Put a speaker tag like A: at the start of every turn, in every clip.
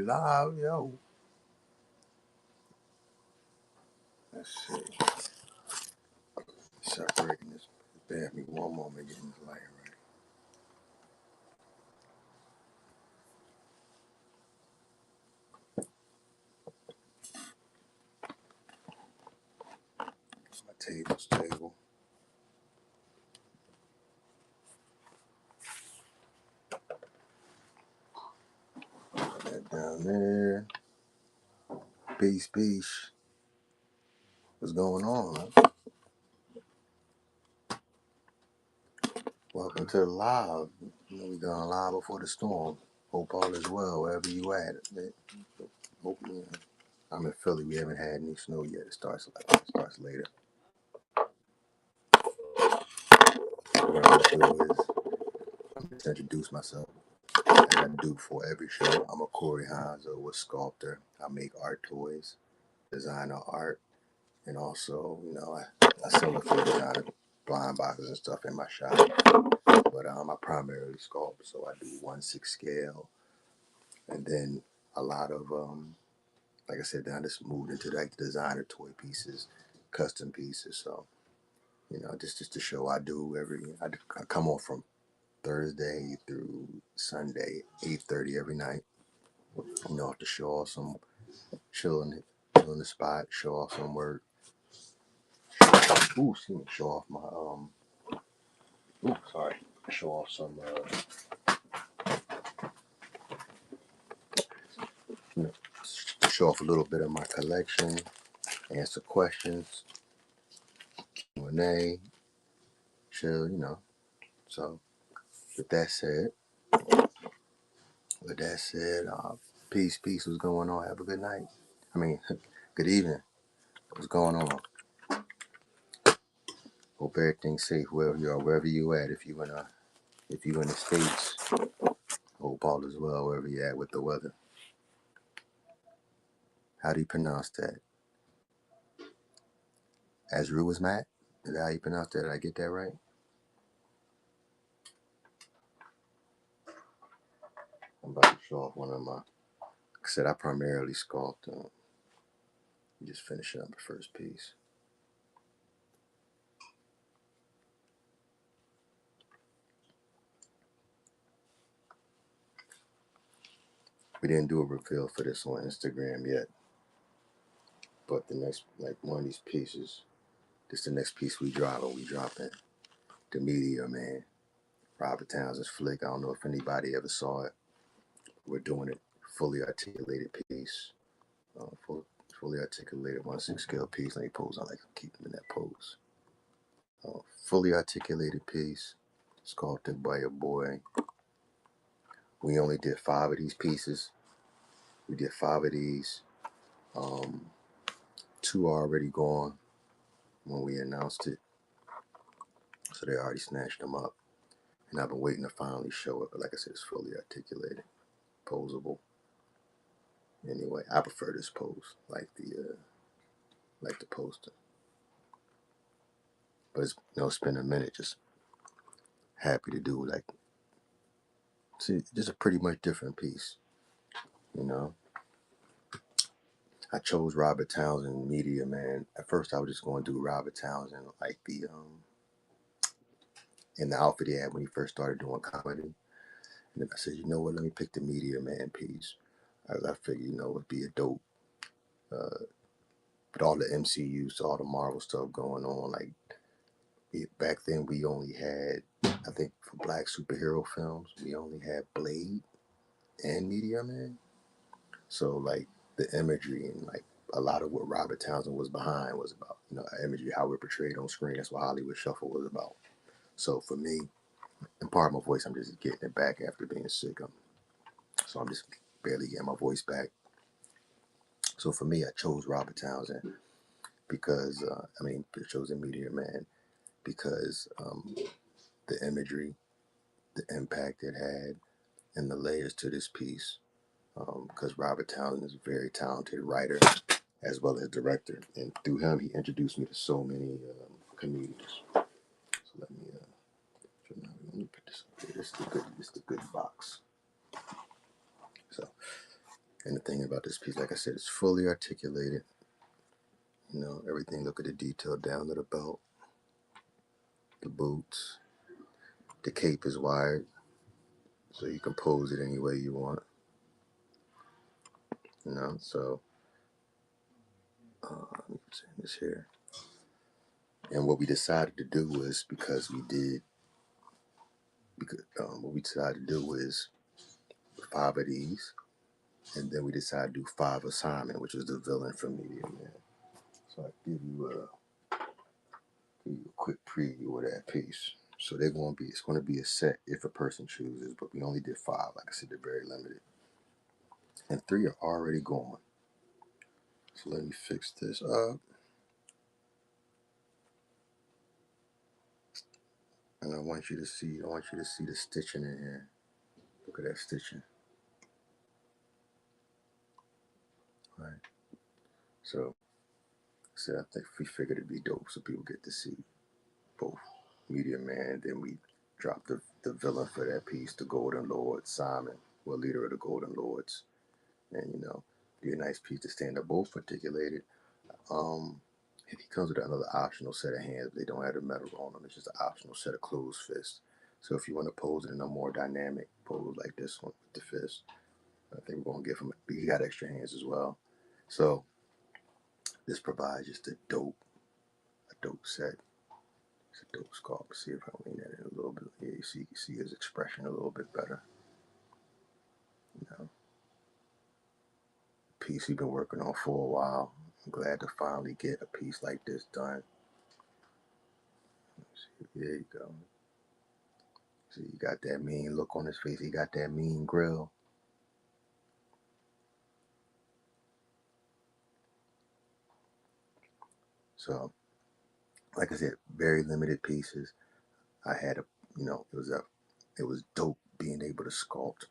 A: live, yo. Let's see. Separating this. Bear me one moment getting this light right. My table's table. Put that down there. Peace, peace. What's going on, man? Welcome to the live. You know, we going live before the storm. Hope all is well wherever you at. Hope, you know, I'm in Philly. We haven't had any snow yet. It starts later. What I'm gonna do is I'm just introduce myself as I do for every show. I'm a Corey Hines, a sculptor. I make art toys, designer art, and also, you know, I sell a few designer blind boxes and stuff in my shop. But I primarily sculpt, so I do 1/6 scale, and then a lot of like I said, then I just moved into like the designer toy pieces, custom pieces. So you know, just the show I do I come on from Thursday through Sunday, 8:30 every night. You know, to show off some chilling the spot, show off some work. Ooh, excuse me, show off my sorry, show off some you know, show off a little bit of my collection, answer questions, Q&A, chill, you know. So with that said, peace, peace. What's going on? Have a good night. I mean, good evening. What's going on? Hope everything's safe wherever you are, wherever you at. If you in the States, hope all is well wherever you at with the weather. How do you pronounce that? Azru is Matt? Is that how you pronounce that? Did I get that right? I'm about to show off one of my. Like I said, I primarily sculpt. Just finishing up the first piece. We didn't do a reveal for this on Instagram yet, but the next, like one of these pieces, this the next piece we dropping the Meteor Man, Robert Townsend's flick. I don't know if anybody ever saw it. We're doing it fully articulated piece, fully articulated 1/6 scale piece. Let me pose. I like to keep them in that pose. Fully articulated piece, sculpted by your boy. We only did 5 of these pieces. We did 5 of these. 2 are already gone when we announced it, so they already snatched them up. And I've been waiting to finally show it, but like I said, it's fully articulated, posable. Anyway, I prefer this pose, like the poster. But it's spend a minute just happy to do like see just a pretty much different piece, you know. I chose Robert Townsend Meteor Man. At first I was just going to do Robert Townsend like the in the outfit he had when he first started doing comedy. And then I said, you know what, let me pick the Meteor Man piece. I figured, it'd be a dope with all the MCU, so all the Marvel stuff going on. Like back then we only had, I think for black superhero films, we only had Blade and Meteor Man. So like the imagery and like a lot of what Robert Townsend was behind was about, imagery, how we're portrayed on screen. That's what Hollywood Shuffle was about. So for me, and part of my voice, I'm just getting it back after being sick. So I'm just barely getting my voice back. So for me, I chose Robert Townsend because, I chose Meteor Man because the imagery, the impact it had, and the layers to this piece. Because Robert Townsend is a very talented writer as well as director, and through him, he introduced me to so many comedians. So let me put this up here. This is the good box. So And the thing about this piece, like I said, it's fully articulated. You know, everything, look at the detail down to the belt, the boots. The cape is wired, so you can pose it any way you want. You know, so let me turn this here. And what we decided to do was what we decided to do was 5 of these, and then we decided to do 5 of Simon, which is the villain from Medium Man. So I give you a quick preview of that piece. So it's going to be a set if a person chooses, but we only did 5. Like I said, they're very limited, and 3 are already gone. So let me fix this up, and I want you to see the stitching in here. Look at that stitching. All right. So I think we figured it'd be dope so people get to see both Media Man. Then we dropped the villain for that piece, the Golden Lord, Simon, well, leader of the Golden Lords. And, you know, be a nice piece to stand up, both articulated. He comes with another optional set of hands, but they don't have the metal on them. It's just an optional set of closed fists. So if you want to pose it in a more dynamic pose like this one with the fist, I think we're going to give him, he got extra hands as well. So this provides just a dope set. It's a dope sculpt. See if I lean that in a little bit. Yeah, you can see his expression a little bit better. You know, piece he's been working on for a while. I'm glad to finally get a piece like this done. There you go. See, you got that mean look on his face. He got that mean grill. So, like I said, very limited pieces. I had it was dope being able to sculpt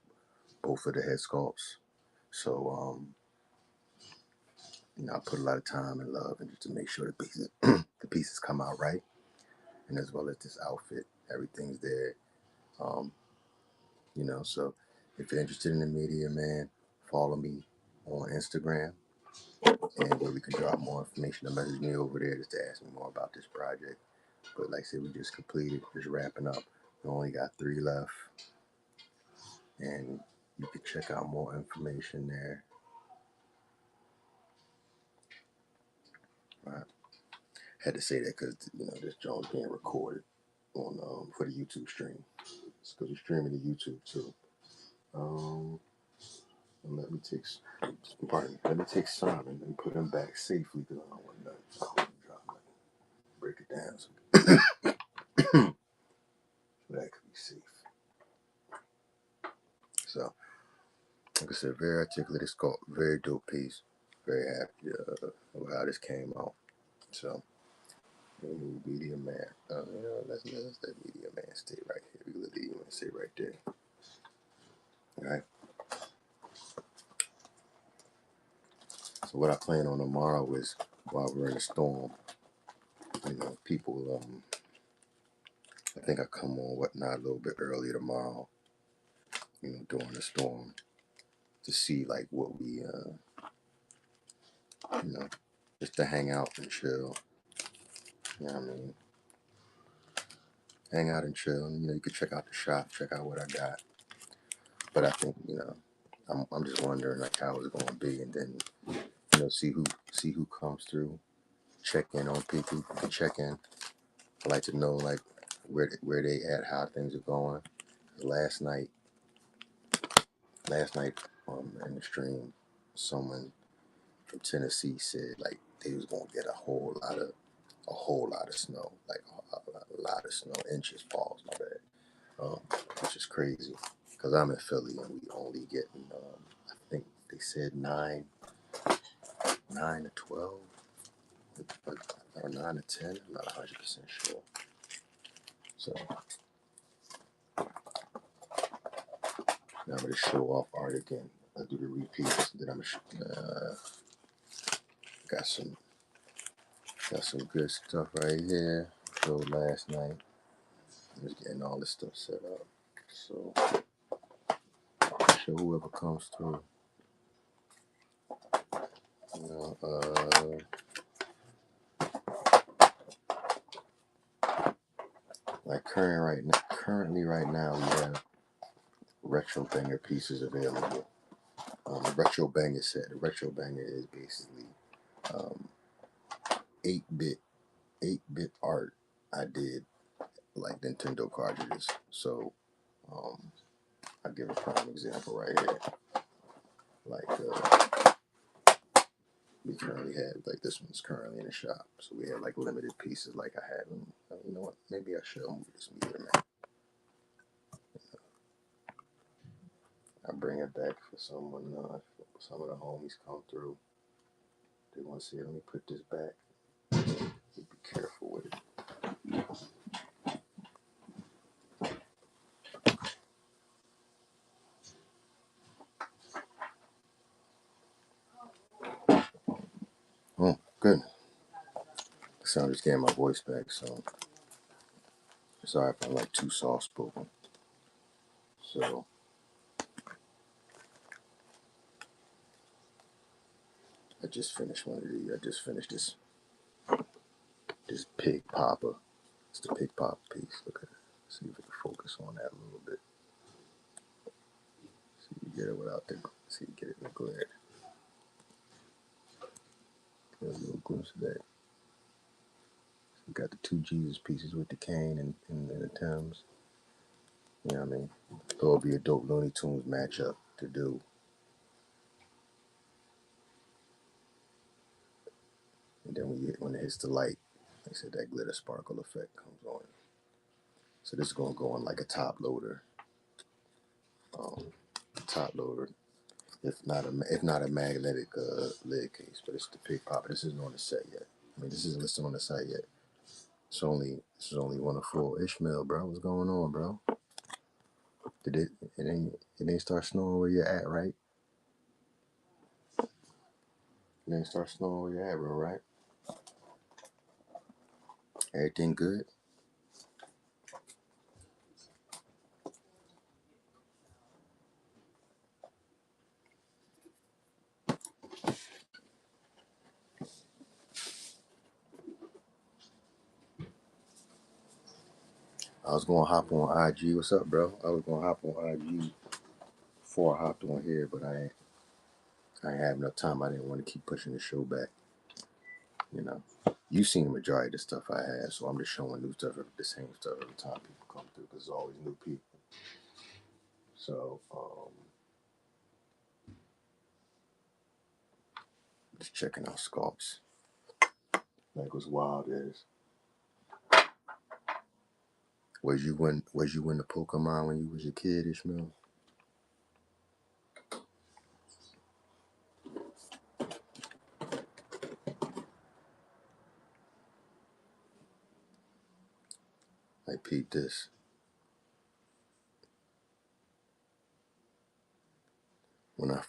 A: both of the head sculpts. So, I put a lot of time and love into to make sure the pieces come out right, and as well as this outfit, everything's there. Um, so if you're interested in the media, man, follow me on Instagram, and where we can drop more information. Message me over there just to ask me more about this project. But like I said, we just completed, just wrapping up. We only got 3 left, and you can check out more information there. All right. Had to say that because this joint's being recorded on for the YouTube stream. Because we're streaming to YouTube too. And let me take Simon and put him back safely because I don't want to drop nothing. Break it down so that could be safe. So, like I said, very articulated sculpt, very dope piece. Very happy of how this came out. So, Media Man. Let's let Media Man stay right here. We let Media Man stay right there. All right. So what I plan on tomorrow is while we're in a storm, people. I think I come on whatnot a little bit earlier tomorrow. During the storm, to see like what we, just to hang out and chill. You know what I mean? Hang out and chill. You can check out the shop, check out what I got. But I think I'm just wondering like how it's going to be, and then see who comes through, check in on people, check in. I like to know like where they at, how things are going. Last night in the stream, someone from Tennessee said like they was gonna get a whole lot of snow, like a lot of snow, inches falls, my bad, which is crazy because I'm in Philly and we only getting, I think they said 9 to 12, or 9 to 10. I'm not 100% sure. So now I'm gonna show off art again. I'll do the repeats. Then I'm got some good stuff right here. Showed last night. I'm just getting all this stuff set up. So show whoever comes through. Like currently right now, we have retro banger pieces available. Retro banger set. The retro banger is basically um, 8-bit art I did like Nintendo cartridges. So I give a prime example right here. Like we currently have like this one's currently in the shop. So we have like limited pieces. Like I had them. You know what? Maybe I should move this meter, man. I bring it back for someone. Some of the homies come through. They want to see it. Let me put this back. Be careful with it. Oh, goodness. So I'm just getting my voice back. So sorry if I'm like too soft spoken. So I just finished one of these. I just finished this pig popper. It's the pig popper piece. Look at it. See if we can focus on that a little bit. See if you get it without the. See if you get it in the glare. Get a little glimpse of that. We got the two Jesus pieces with the cane and the Thames. You know what I mean? So it'll be a dope Looney Tunes matchup to do. And then when it hits the light, like I said, that glitter sparkle effect comes on. So this is gonna go on like a top loader. Top loader. If not a magnetic lid case, but it's the pig popper. This isn't on the set yet. I mean, this isn't listed on the site yet. This is only one of four. Ishmael, bro, what's going on, bro? Did it ain't start snowing where you're at, right? It ain't start snowing where you're at, bro, right? Everything good? I was gonna hop on IG. What's up, bro? I was gonna hop on IG before I hopped on here, but I ain't have enough time. I didn't want to keep pushing the show back. You know, you've seen the majority of the stuff I have, so I'm just showing new stuff, the same stuff every time people come through, because there's always new people. So, just checking out sculpts. Like what's wild is, was you in the Pokemon when you was a kid, Ishmael? Like Pete, this when I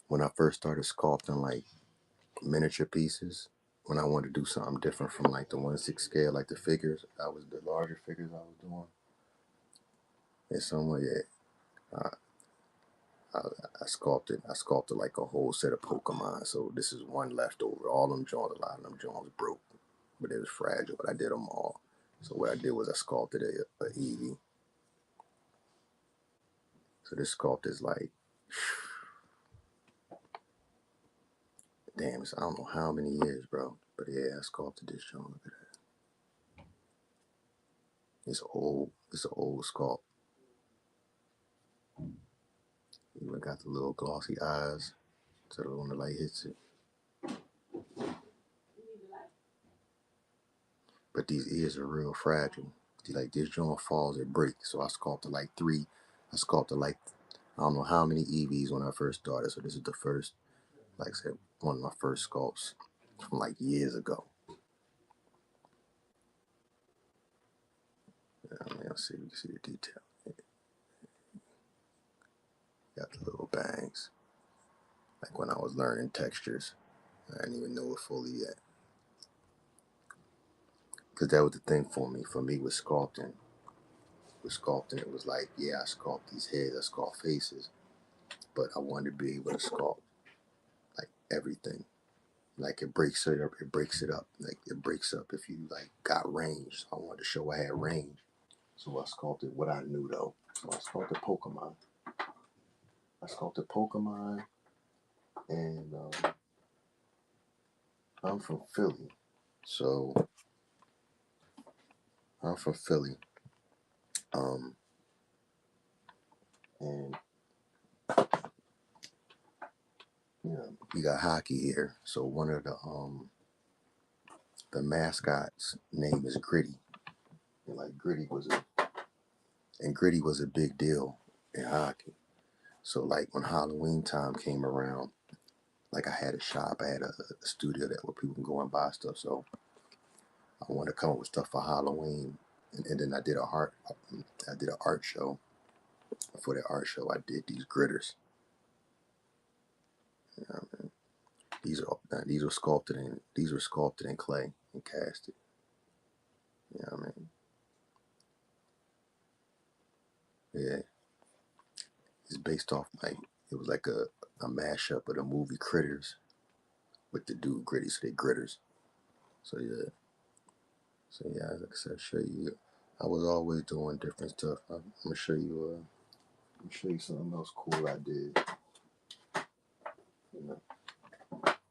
A: when I first started sculpting like miniature pieces, when I wanted to do something different from like the 1/6 scale, like the figures, that was the larger figures I was doing. In some way, yeah, I, I sculpted like a whole set of Pokemon. So this is one left over. All them joints, a lot of them joints broke, but it was fragile. But I did them all. So what I did was I sculpted a Eevee. So this sculpt is like, damn, I don't know how many years, bro. But yeah, I sculpted this joint. Look at that. It's old. It's an old sculpt. Even got the little glossy eyes, so that when the light hits it. But these ears are real fragile. Like this joint falls, it breaks. So I sculpted like three. I sculpted like I don't know how many EVs when I first started. So this is the first, like I said, one of my first sculpts from like years ago. I mean, let's see, you can see the detail. Got the little bangs. Like when I was learning textures, I didn't even know it fully yet. Because that was the thing for me. For me, with sculpting, it was like, yeah, I sculpt these heads, I sculpt faces, but I wanted to be able to sculpt like everything. Like it breaks it up. It breaks it up. Like it breaks up if you like got range. So I wanted to show I had range. So I sculpted what I knew though. So I sculpted Pokemon. And I'm from Philly. So I'm from Philly. Um, and you know, we got hockey here. So one of the mascot's name is Gritty. And like Gritty was a big deal in hockey. So like when Halloween time came around, like I had a shop, I had a studio that where people can go and buy stuff. So I wanted to come up with stuff for Halloween, and then I did an art show. For that art show, I did these gritters. You know what I mean? These were sculpted in clay and casted. You know what I mean? Yeah, it's based off like it was like a mashup of the movie Critters with the dude Gritty, so they gritters. So yeah, like I said, show you. I was always doing different stuff. I'm gonna show you. I'm gonna show you something else cool I did. You know,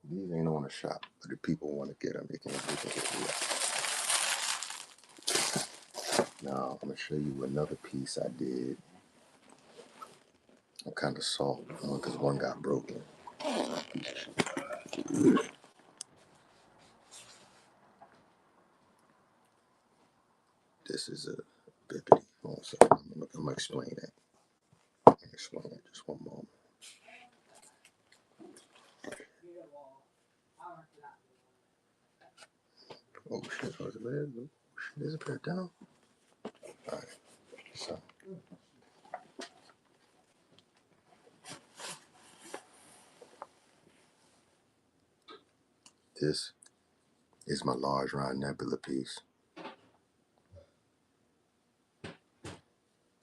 A: these ain't on the shop, but if people want to get them, they can get them. Now I'm gonna show you another piece I did. I'm kind of soft because one got broken. This is a bippity. Hold on a second. I'm gonna explain that. Explain it. Just one moment. Oh shit! Oh, shit! Is it pared down? All right. So this is my large round nebula piece.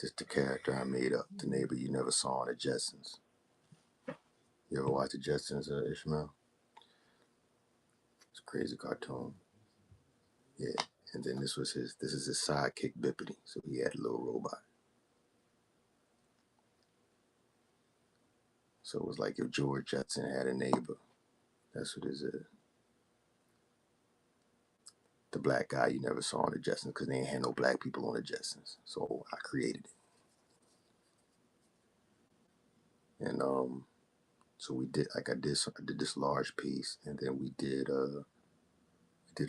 A: Just the character I made up, the neighbor you never saw on the Jetsons. You ever watch the Jetsons, Ishmael? It's a crazy cartoon. Yeah. And then this is his sidekick Bippity. So he had a little robot. So it was like if George Jetson had a neighbor. That's what this is. The black guy you never saw on the Jetsons because they ain't had no black people on the Jetsons. So I created it. And so we did like I did this large piece, and then we did a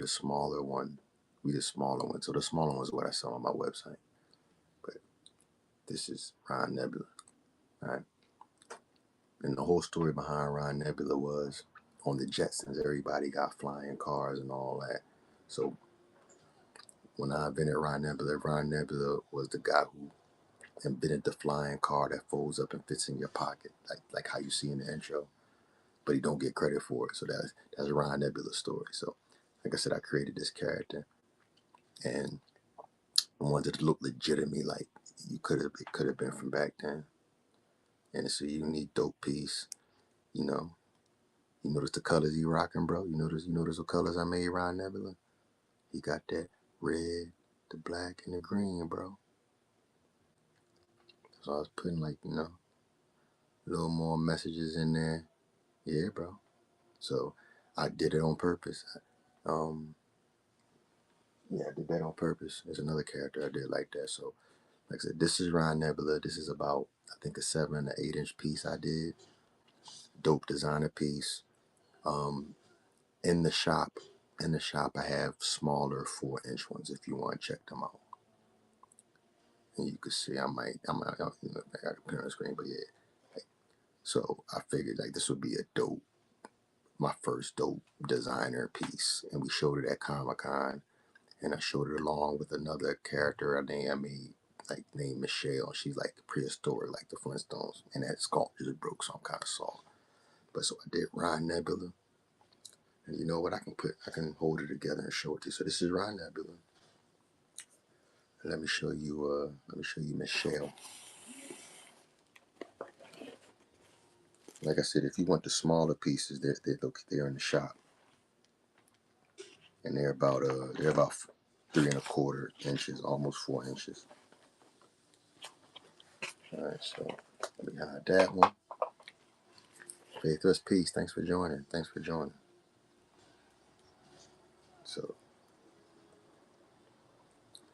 A: smaller one. We did smaller ones. So the smaller ones is what I sell on my website. But this is Ron Nebula. Right? And the whole story behind Ron Nebula was on the Jetsons, everybody got flying cars and all that. So when I invented Ron Nebula was the guy who invented the flying car that folds up and fits in your pocket, like how you see in the intro. But he don't get credit for it. So that's Ron Nebula's story. So like I said, I created this character and I wanted it to look legitimately like it could have been from back then. And it's a unique dope piece, you know. You notice the colors he rocking, bro? You notice what colors I made Ron Nebula? He got that red, the black, and the green, bro. So I was putting like, a little more messages in there. Yeah, bro. So I did it on purpose. Yeah, I did that on purpose. There's another character I did like that. So, like I said, this is Ron Nebula. This is about, I think, a 7 to 8 inch piece I did. Dope designer piece. Um, in the shop, I have smaller 4 inch ones if you want to check them out. And you can see, I got to put it on the screen, but yeah. So I figured like this would be my first dope designer piece, and we showed it at Comic-Con. And I showed it along with another character I made, like named Michelle. She's like prehistoric, like the Flintstones, and that sculpture just broke, so I'm kind of soft. But so I did Ron Nebula, and you know what? I can hold it together and show it to you. So this is Ron Nebula. Let me show you. Michelle. Like I said, if you want the smaller pieces, they're in the shop. and they're about 3¼ inches, almost 4 inches. All right, so let me hide that one. Faithless Peace. Thanks for joining. So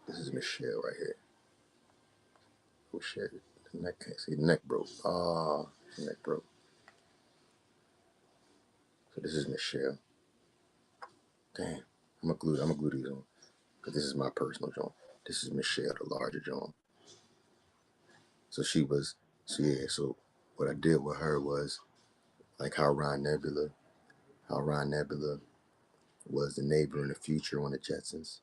A: this is Michelle right here. Oh shit, the neck can't see. The neck broke. The neck broke. So this is Michelle. Damn, I'm gonna glue these on because this is my personal joint. This is Michelle, the larger joint. So so what I did with her was like how Ron Nebula was the neighbor in the future on the Jetsons.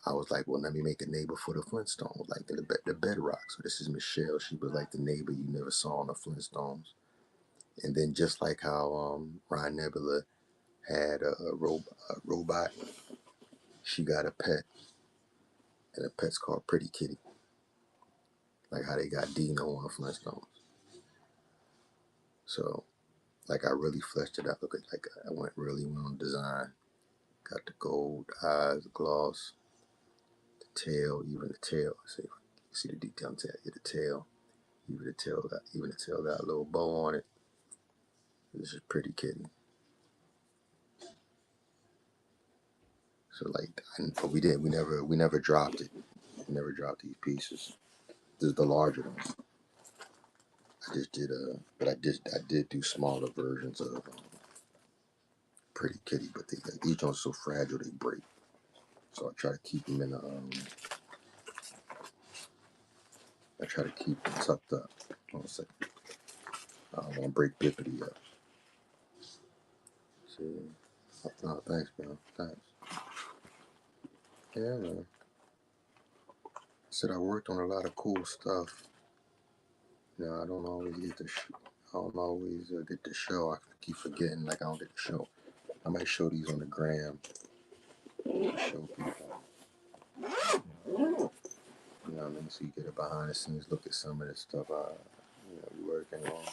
A: I was like, well, let me make a neighbor for the Flintstones, like the Bedrock. So this is Michelle. She was like the neighbor you never saw on the Flintstones. And then just like how Ron Nebula had a robot, she got a pet, and the pet's called Pretty Kitty. Like how they got Dino on the Flintstones. So like I really fleshed it out. Look at like I went on design. Got the gold eyes, the gloss, the tail, even the tail. See the detail on the tail. Yeah, the tail. Even the tail got a little bow on it. This is Pretty Kitty. So like, but we never dropped it. We never dropped these pieces. This is the larger ones. I just did but I did do smaller versions of Pretty Kitty, but these ones are so fragile they break. So I try to keep them in I try to keep them tucked up. Hold on a second. I don't want to break Bippity up. See, no, thanks, man. Thanks. Yeah, man. I said I worked on a lot of cool stuff. You know, I don't always get to get to show. I keep forgetting, like I don't get to show. I might show these on the gram. Show people. You know what I mean? So you get a behind the scenes look at some of the stuff we working on.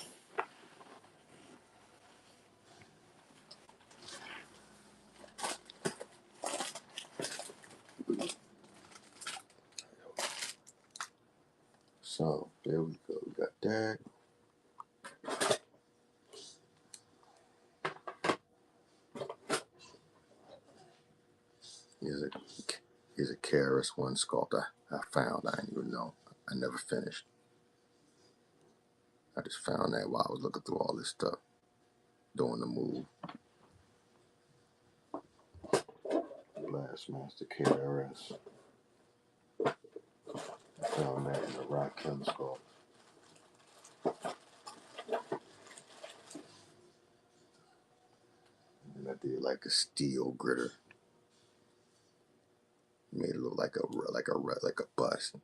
A: So there we go. We got that. Here's a KRS-One sculpt I found. I didn't even know. I never finished. I just found that while I was looking through all this stuff, doing the move. Blastmaster KRS. I found that in the Rakim sculpt. And I did like a steel gritter. Made it look like a bust.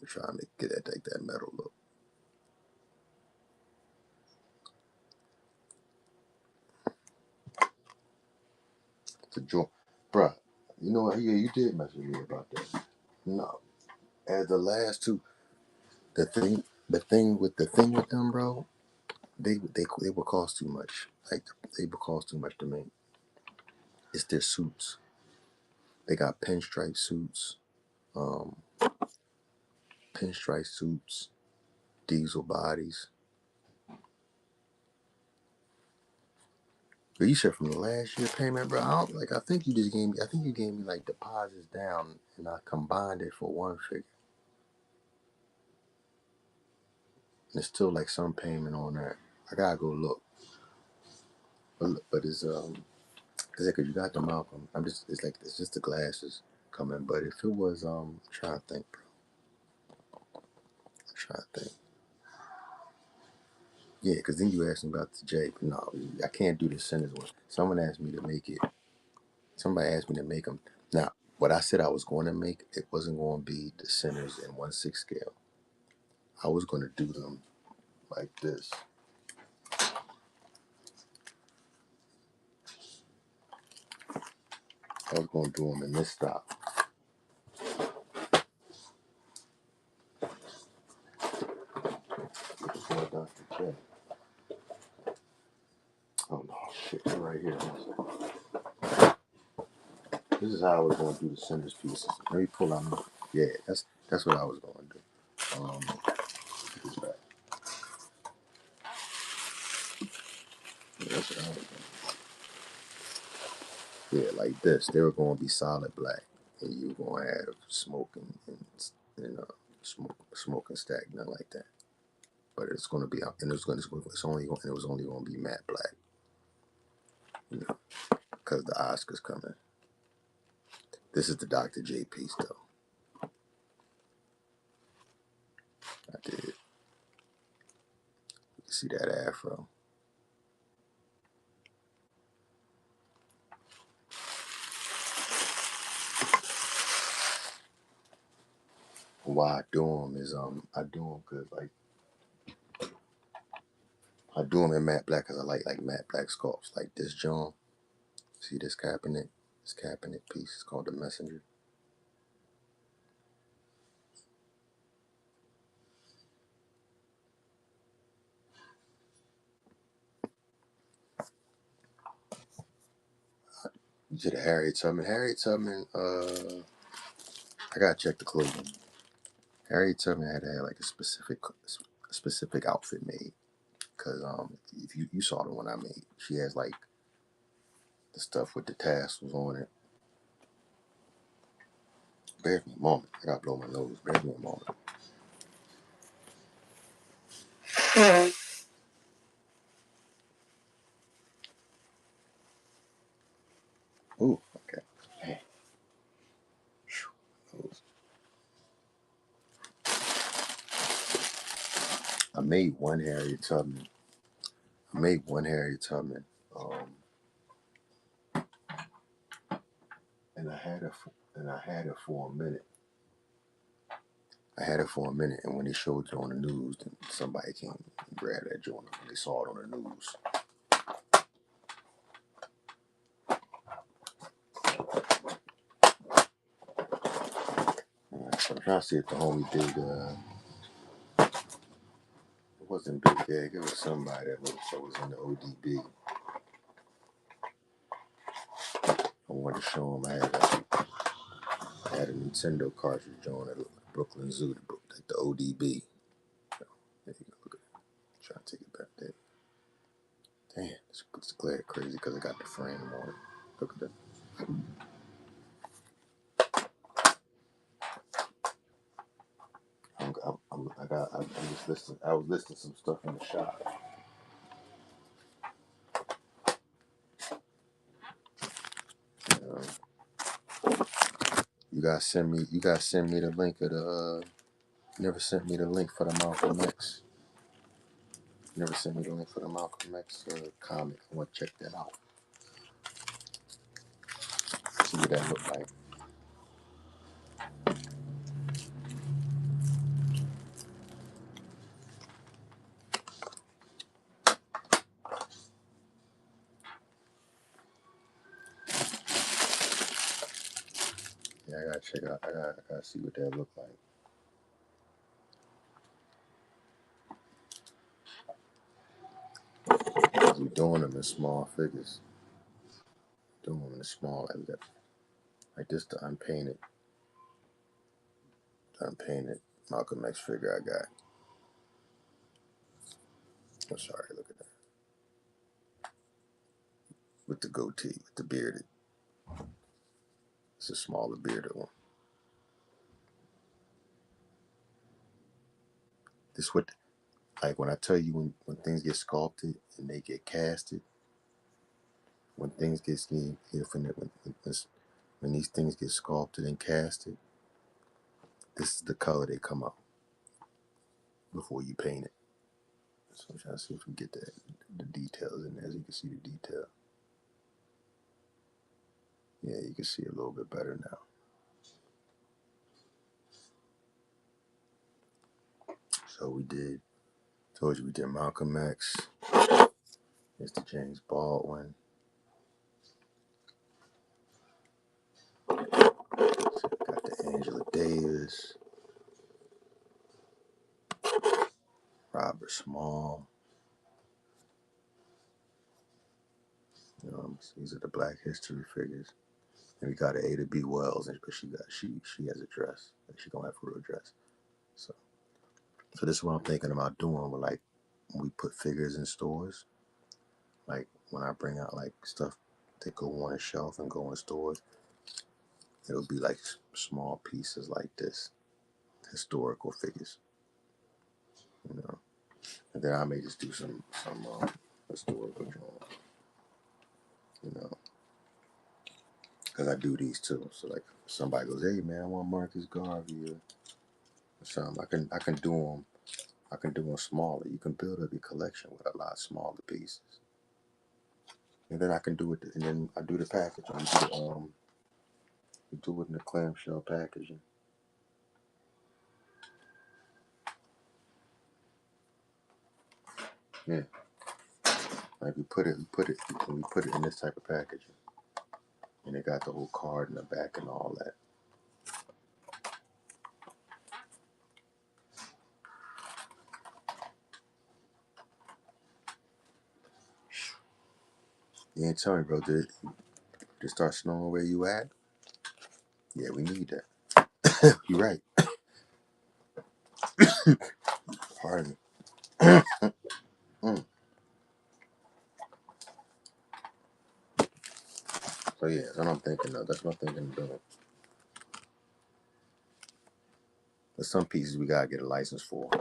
A: Trying to get at that metal look. It's a joint, bruh. You know what? Yeah, you did mess with me about that. No, as the last two, the thing with them, bro. They would cost too much. Like they would cost too much to make. It's their suits. They got um, pinstripe suits, diesel bodies. But you said from the last year payment, bro. I think you just gave me. I think you gave me like deposits down, and I combined it for one figure. And there's still like some payment on that. I gotta go look. But it's because you got the Malcolm. It's just the glasses coming. But if it was I'm trying to think, bro. I'm trying to think. Yeah, because then you asked me about the J, but no, I can't do the centers one. Someone asked me to make it. Somebody asked me to make them. Now, what I said I was going to make, it wasn't going to be the centers in 1/6 scale. I was going to do them like this. I was going to do them in this style. Before Dr. J. Oh no, shit, they're right here. This is how I was going to do the Cinders pieces. Let me pull out my. Yeah, that's what I was going to do. Get this back. Yeah, that's what I was going to do. Yeah, like this. They were going to be solid black, and you were going to have smoke and smoke and stack, nothing like that. But it's going to be, and it was only going to be matte black, you know, because the Oscars coming. This is the Dr. J piece though. I did. You see that afro? Why I do them is I do them because like I do them in matte black because I like matte black sculpts like this John. See this cabinet? This cabinet piece is called the Messenger. You see the Harriet Tubman. Harriet Tubman. I gotta check the clothing. Harriet Tubman had to have like a specific outfit made because if you saw the one I made, she has like the stuff with the tassels on it. Bear with me a moment. I gotta blow my nose. Bear with me a moment. Ooh, okay. Man. I made one Harriet Tubman. I made one Harriet Tubman. Um, and I had her for a minute. I had it for a minute, and when they showed it on the news, then somebody came and grabbed that joint when they saw it on the news. So I'm trying to see if the homie did. It wasn't Big Bag. It was somebody that was in the ODB. I wanted to show him I had a Nintendo cartridge on at Brooklyn Zoo, at the ODB. So, there you go. Look at it. Trying to take it back there. Damn, it's glare crazy because I got the frame on it. Look at that. I'm just listening. I was listening to some stuff in the shop. You guys send me. You guys send me the link of the. Never sent me the link for the Malcolm X. Never sent me the link for the Malcolm X comic. I want to check that out. See what that look like. Yeah, I gotta check out. I gotta see what that look like. Cause we doing them in small figures. Doing them in small. Like we got like this the unpainted Malcolm X figure I got. I'm sorry. Look at that with the goatee, with the bearded. It's a smaller bearded one. This what like when I tell you when things get sculpted and they get casted. When things get when these things get sculpted and casted, this is the color they come out before you paint it. So I'm trying to see if we get the details in there. As you can see the detail. Yeah, you can see a little bit better now. So we did. Told you we did Malcolm X. Here's the James Baldwin. Got the Angela Davis. Robert Small. These are the Black History figures. And we got an A to B Wells, and but she has a dress. She gonna have a real dress. So this is what I'm thinking about doing with like when we put figures in stores. Like when I bring out like stuff that go on a shelf and go in stores, it'll be like small pieces like this, historical figures, you know. And then I may just do some historical drawing, you know, because I do these too. So like somebody goes, "Hey man, I want Marcus Garvey or something." I can do them. I can do them smaller. You can build up your collection with a lot smaller pieces, and then I can do it. And then I do the packaging. We do it in the clamshell packaging. Yeah, like we put it in this type of packaging, and it got the whole card in the back and all that. You ain't telling me, bro. Did it start snowing where you at? Yeah, we need that. You're right. Pardon me. Mm. So yeah, that's what I'm thinking of. That's what I'm thinking of doing. There's some pieces we gotta get a license for.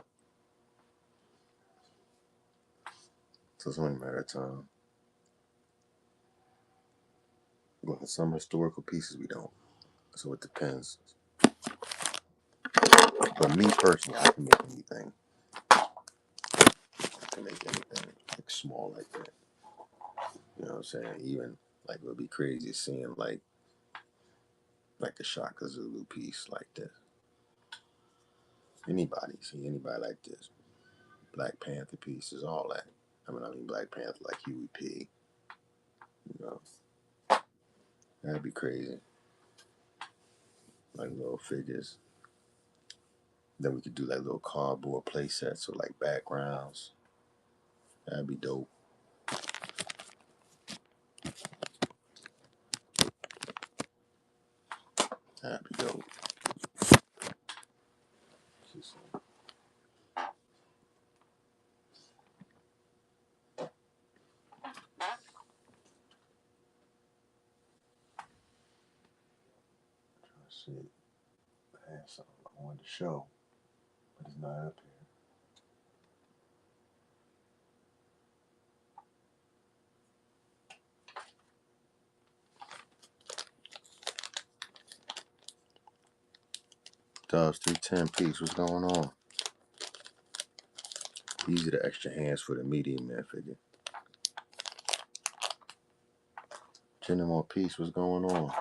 A: So it's only a matter of time. But for some historical pieces we don't. So it depends. But me personally, I can make anything. I can make anything like small like that. You know what I'm saying? Even like it would be crazy seeing like a Shaka Zulu piece like this. See anybody like this. Black Panther pieces, all that. I mean Black Panther like Huey P. You know, that'd be crazy. Like little figures. Then we could do like little cardboard play sets with like backgrounds. That'd be dope. That'd be dope. Shit, I had something I wanted to show, but it's not up here. Dubs 310 piece. What's going on? These are the extra hands for the medium man figure. Genuine piece. What's going on?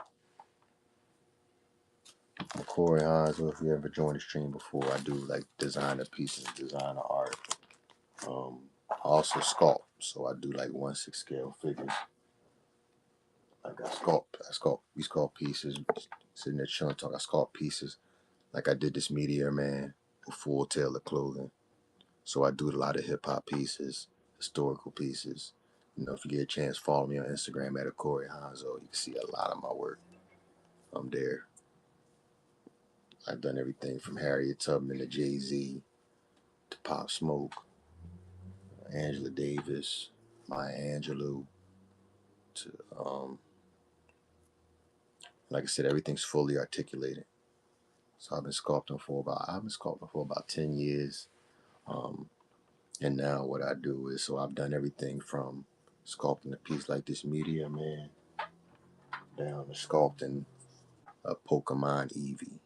A: Corey Hines. Well, if you ever joined the stream before, I do like designer pieces, designer art. I also sculpt, so I do like 1/6 scale figures. Like I sculpt. We sculpt pieces. Sitting there chilling, talk. I sculpt pieces. Like I did this Meteor Man with Full Tailor clothing. So I do a lot of hip hop pieces, historical pieces. You know, if you get a chance, follow me on Instagram at Corey Hanzo. You can see a lot of my work. I'm there. I've done everything from Harriet Tubman to Jay-Z to Pop Smoke, Angela Davis, Maya Angelou to like I said, everything's fully articulated. So I've been sculpting for about 10 years. Um, and now what I do is so I've done everything from sculpting a piece like this Meteor Man down to sculpting a Pokemon Eevee.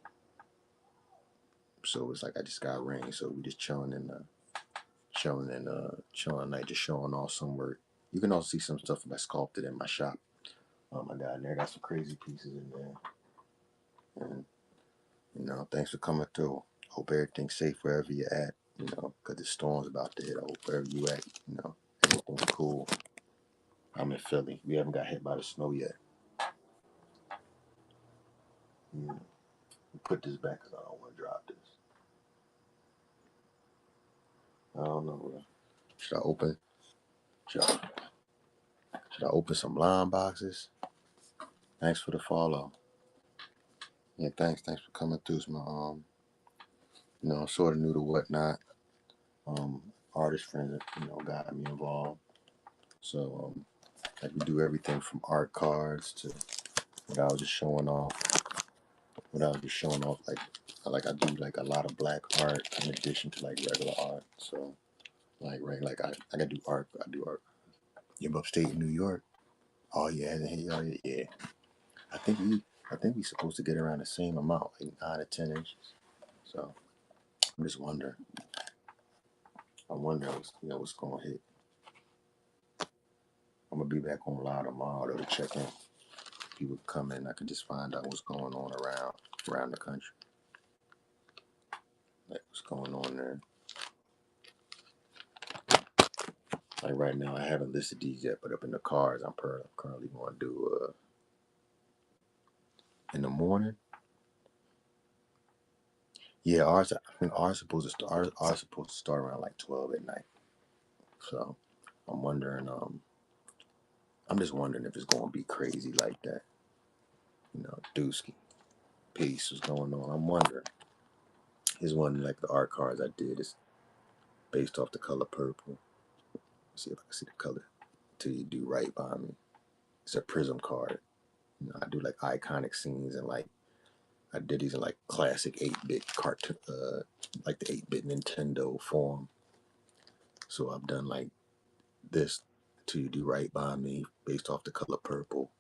A: So it's like I just got rain. So we just chilling night, just showing off some work. You can also see some stuff that I sculpted in my shop. I got in there, got some crazy pieces in there. And thanks for coming through. Hope everything's safe wherever you're at. Because the storm's about to hit. I hope wherever you at, everything's cool. I'm in Philly. We haven't got hit by the snow yet. Yeah. Put this back because I don't want to drop this. I don't know, bro. Should I open? Should I open some line boxes? Thanks for the follow. Yeah, thanks for coming through. It's my sort of new to Whatnot. Artist friends that got me involved. So like we do everything from art cards to what I was just showing off. Like I do like a lot of black art in addition to like regular art. So I gotta do art. I do art. You're upstate in New York. Oh yeah, yeah. I think we supposed to get around the same amount, like 9 to 10 inches. So I'm just wondering. I wonder what's gonna hit. I'm gonna be back on live tomorrow though to check in. People come in, I can just find out what's going on around the country. Like what's going on there. Like right now, I haven't listed these yet, but up in the cars, I'm currently going to do in the morning. Yeah, ours. I think ours supposed to start around like 12 at night. So I'm wondering. I'm just wondering if it's going to be crazy like that. Dusky. Peace. What's going on? I'm wondering. Here's one like the art cards I did. It's based off the color purple. Let's see if I can see the color. Till you do right by me. It's a prism card. I do like iconic scenes and like I did these in like classic 8-bit cartoon, like the 8-bit Nintendo form. So I've done like this till you do right by me based off the color purple.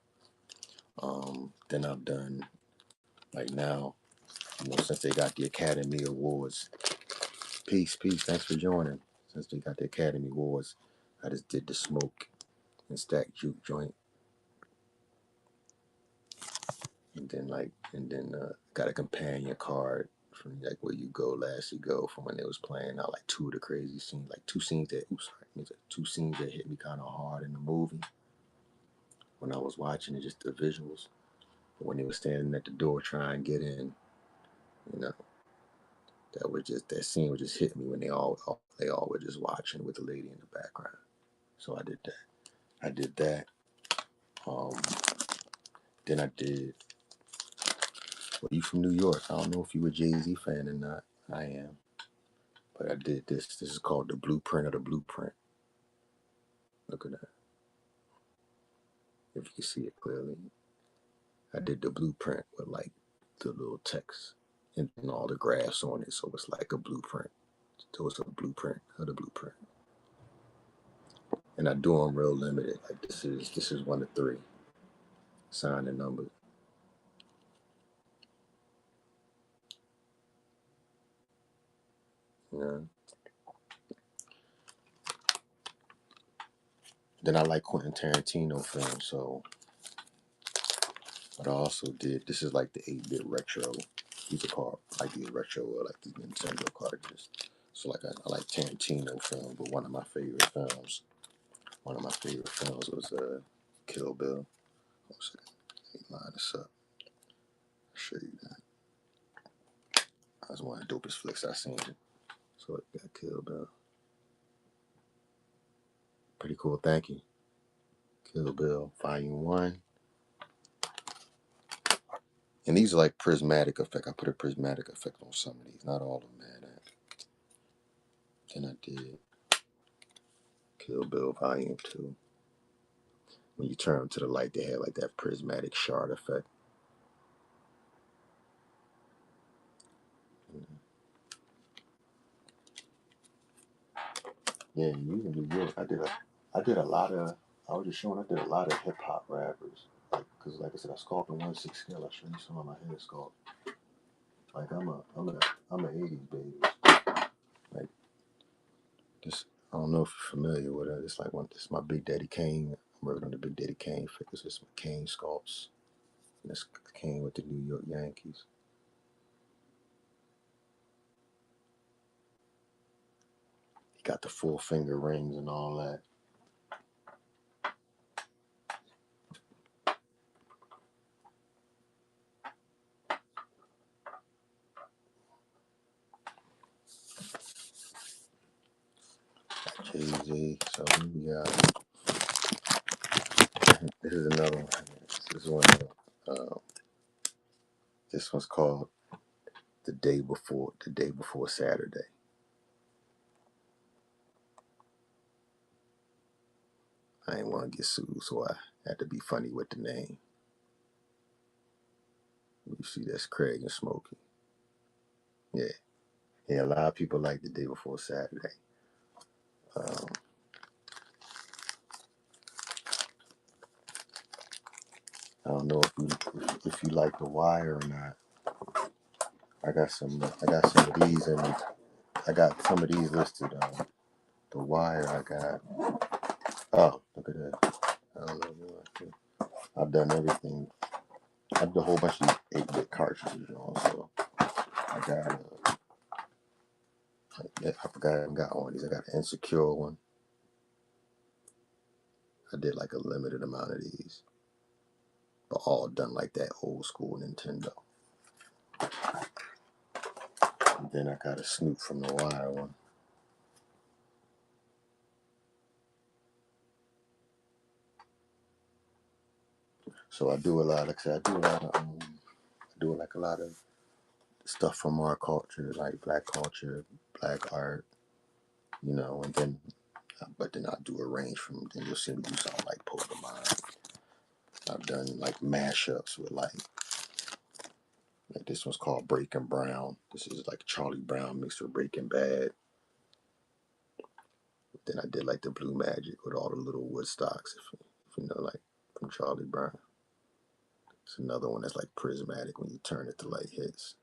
A: Then I've done like now, since they got the Academy Awards. Peace. Thanks for joining. Since they got the Academy Awards, I just did the Smoke and Stack Juke joint. And then got a companion card from like Where You Go Last You Go from when they was playing out like two of the crazy scenes, like two scenes that hit me kind of hard in the movie when I was watching it, just the visuals. But when they were standing at the door trying to get in, you know, that scene would just hit me when they all were just watching with the lady in the background. So I did that. Um, then I did. Well, you from New York? I don't know if you a Jay-Z fan or not. I am. But I did this. This is called The Blueprint of the Blueprint. Look at that. If you can see it clearly. I did the blueprint with like the little text and all the graphs on it. So it's like a blueprint. So it's a blueprint of the blueprint. And I do them real limited. Like this is 1 to 3. Sign and number. You know? Then I like Quentin Tarantino films, so but I also did this is like the 8-bit retro. These are called like these retro like these Nintendo cartridges. So like I like Tarantino films, but one of my favorite films was Kill Bill. Let me line this up. I'll show you that. That's one of the dopest flicks I've seen. So it got Kill Bill. Pretty cool, thank you. Kill Bill, Volume 1. And these are like prismatic effect. I put a prismatic effect on some of these, not all of them had that. Then I did Kill Bill Volume 2. When you turn them to the light, they had like that prismatic shard effect. Yeah, you in New York. I did a lot of. I was just showing. I did a lot of hip hop rappers. Because like I said, I sculpted 1/6 scale. I showed you some of my head sculpt. Like I'm a '80s baby. Like this. I don't know if you're familiar with it. It's like this is my Big Daddy Kane. I'm working on the Big Daddy Kane figures. It's my Kane sculpts. And this Kane with the New York Yankees. He got the 4-finger rings and all that. Jay-Z. So we got. This is another one. This is one. Um, this one's called The Day Before Saturday. I ain't want to get sued, so I had to be funny with the name. You see, that's Craig and Smokey. Yeah. Yeah, a lot of people like The Day Before Saturday. Um, I don't know if you like The Wire or not. I got some of these, and I got some of these listed. The Wire, I got. Oh, look at that! I don't know. I've done everything. I've done a whole bunch of 8-bit cartridges, so I got. I forgot I got one of these. I got an Insecure one. I did like a limited amount of these, but all done like that old school Nintendo. And then I got a Snoop from The Wire one. So I do a lot of, a lot of stuff from our culture, like black culture, black art, and but then I do a range from, then you'll see me do something like Pokemon. I've done like mashups with like this one's called Breaking Brown. This is like Charlie Brown mixed with Breaking Bad. Then I did like the Blue Magic with all the little Woodstocks, if you know, like from Charlie Brown. It's another one that's like prismatic when you turn it, the light hits.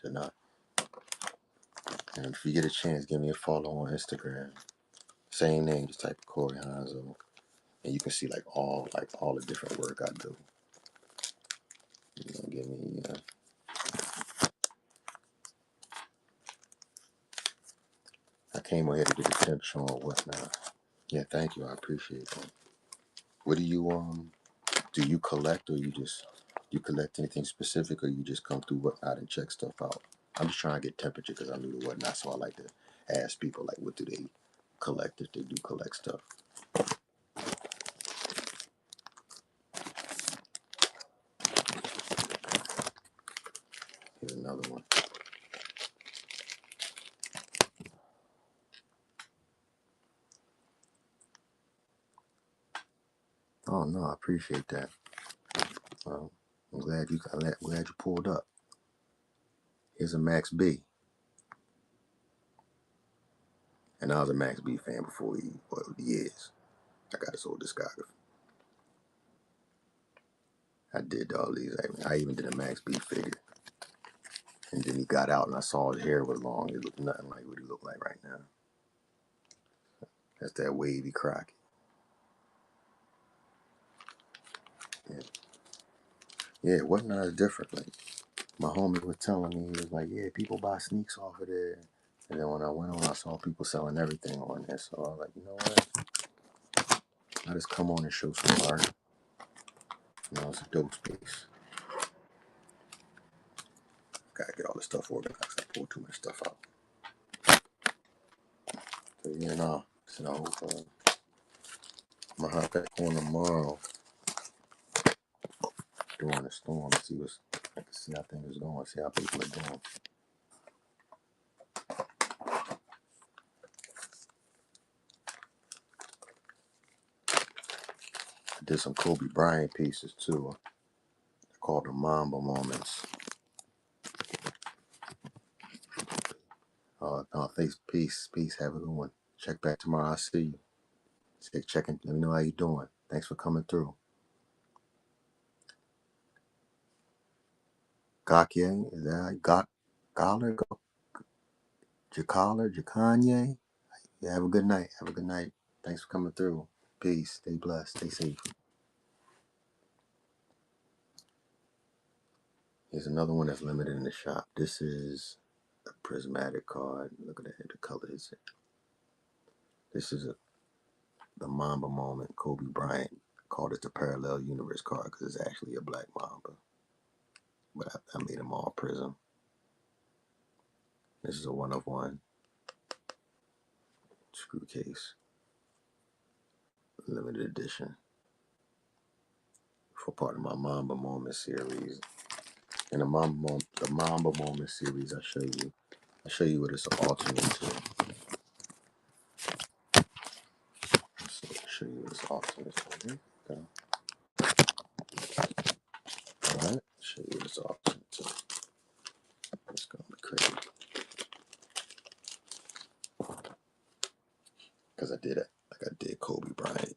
A: So not. And if you get a chance, give me a follow on Instagram. Same name, just type Corey Hanzo, and you can see like all the different work I do. Give me. I came over here to get the temperature or whatnot. Yeah, thank you. I appreciate that. What do you collect, or you collect anything specific, or you just come through whatnot and check stuff out? I'm just trying to get temperature because I'm new to whatnot, so I like to ask people like, what do they collect if they do collect stuff? Here's another one. Oh no, I appreciate that. Well, I'm glad you pulled up. Here's a Max B, and I was a Max B fan before he is. I got his whole discography. I did all these. I even did a Max B figure. And then he got out and I saw his hair was long. It looked nothing like what he looked like right now. That's that wavy Crockett. Yeah, yeah, whatnot is different. Like my homie was telling me, he was like, yeah, people buy sneaks off of there. And then when I went on, I saw people selling everything on there. So I was like, you know what? I just come on and show some art. It's a dope space. Gotta get all this stuff organized. I pulled too much stuff out. So yeah, no. So I hope I'm gonna hop back on tomorrow during the storm and see how things is going, see how people are doing. I did some Kobe Bryant pieces too. They're called the Mamba Moments. No, peace. Have a good one. Check back tomorrow. I'll see you. Check in. Let me know how you doing. Thanks for coming through. Gakye, is that Galler? Jakanye? Yeah, have a good night. Thanks for coming through. Peace. Stay blessed. Stay safe. Here's another one that's limited in the shop. This is a prismatic card. Look at that. The colors. This is the Mamba Moment. Kobe Bryant called it the Parallel Universe card because it's actually a black Mamba. But I made them all prism. This is a 1 of 1 screw case. limited edition for part of my Mamba Moment series. In the Mamba Moment series, I show you what it's an alternate to. So I'll show you what it's alternate to. Okay. Alright, show you what it's alternate to. It's gonna be crazy. Because I did it like I did Kobe Bryant.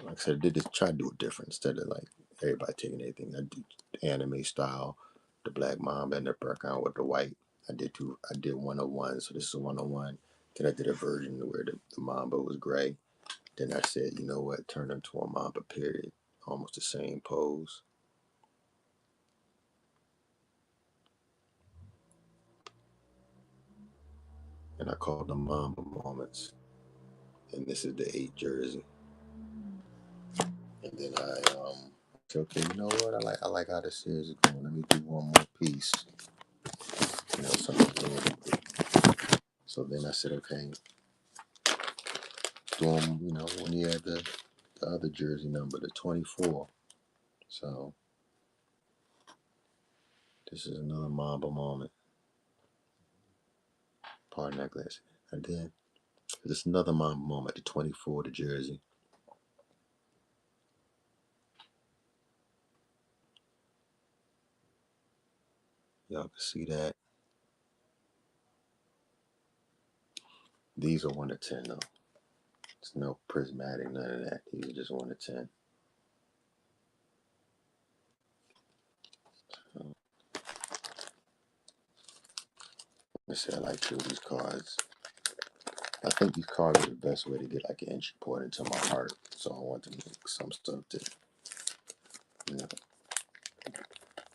A: Like I said, I did this, try to do it different instead of like everybody taking anything. I do anime style, the black mamba and the background with the white. I did 101, so this is a 101. Then I did a version where the mamba was gray. Then I said, you know what, turn into a mamba period. Almost the same pose. And I called them Mamba Moments. And this is the 8 jersey. And then I said, okay, you know what? I like how this series is going. Let me do one more piece. You know, something new. So then I said, okay, do them, you know, when you had the other jersey number, the 24. So this is another Mamba Moment. Pardon that glass. And then this is another Mamba Moment, the 24, the jersey. Y'all can see that. These are 1 to 10 though. It's no prismatic, none of that. These are just 1 to 10. So, I said I like to do these cards. I think these cards are the best way to get like an entry point into my heart. So I want to make some stuff that, you know,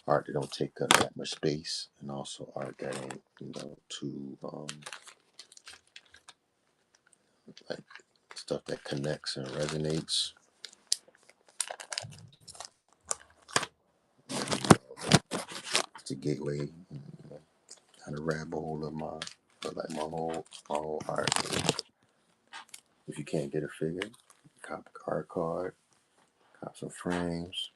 A: art that don't take up that much space, and also art that ain't, you know, too like stuff that connects and resonates. It's a gateway, you know, kind of rabbit hole of my whole art. If you can't get a figure, cop a art card, cop some frames.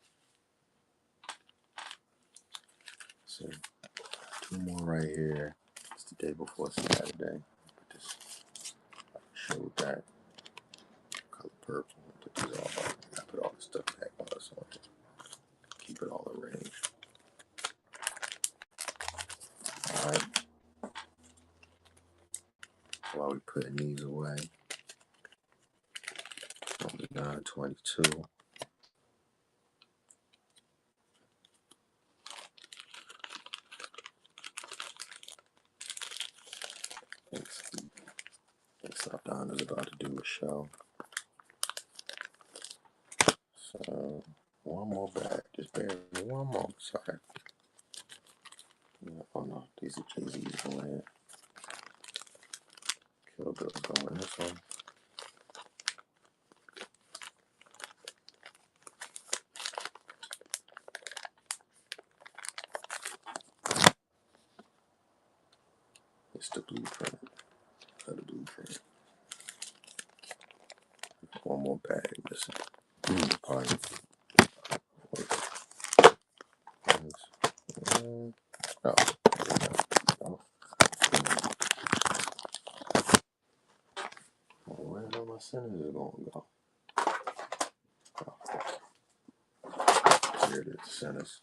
A: So 2 more right here. It's the day before Saturday. Just showed that color purple. Put these all back. I put all the stuff back on this one. Keep it all arranged. Alright. While we putting these away. Only 922. South Don is about to do a show. So one more bag. Just bear with me one more. Sorry. Yeah, oh no, these are Jay-Z's going in. Kill Bill's going in this one. It's the blueprint. The blueprint. One more bag missing. Pardon. Oh, oh. Where the hell my senators gonna go? Here it is, the centers.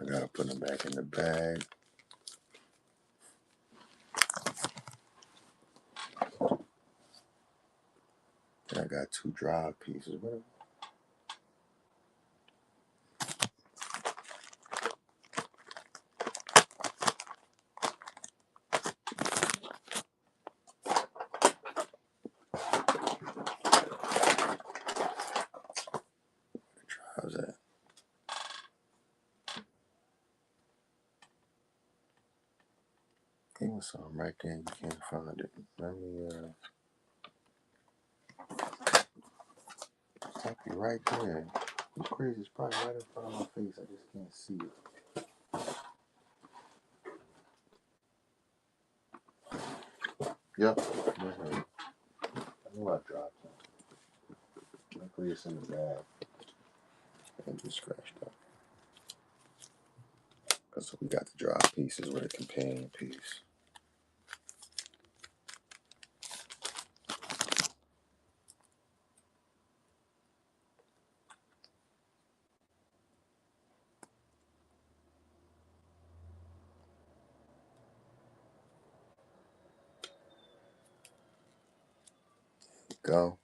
A: I gotta put them back in the bag. Then I got 2 dry pieces. What how's that? There was something right there. You can't find it. Let me copy right there. It's crazy. It's probably right in front of my face. I just can't see it. Yep. Mm-hmm. I know I dropped it. Luckily, it's in the bag. And just scratched up. So we got the drop pieces with a companion piece. Go.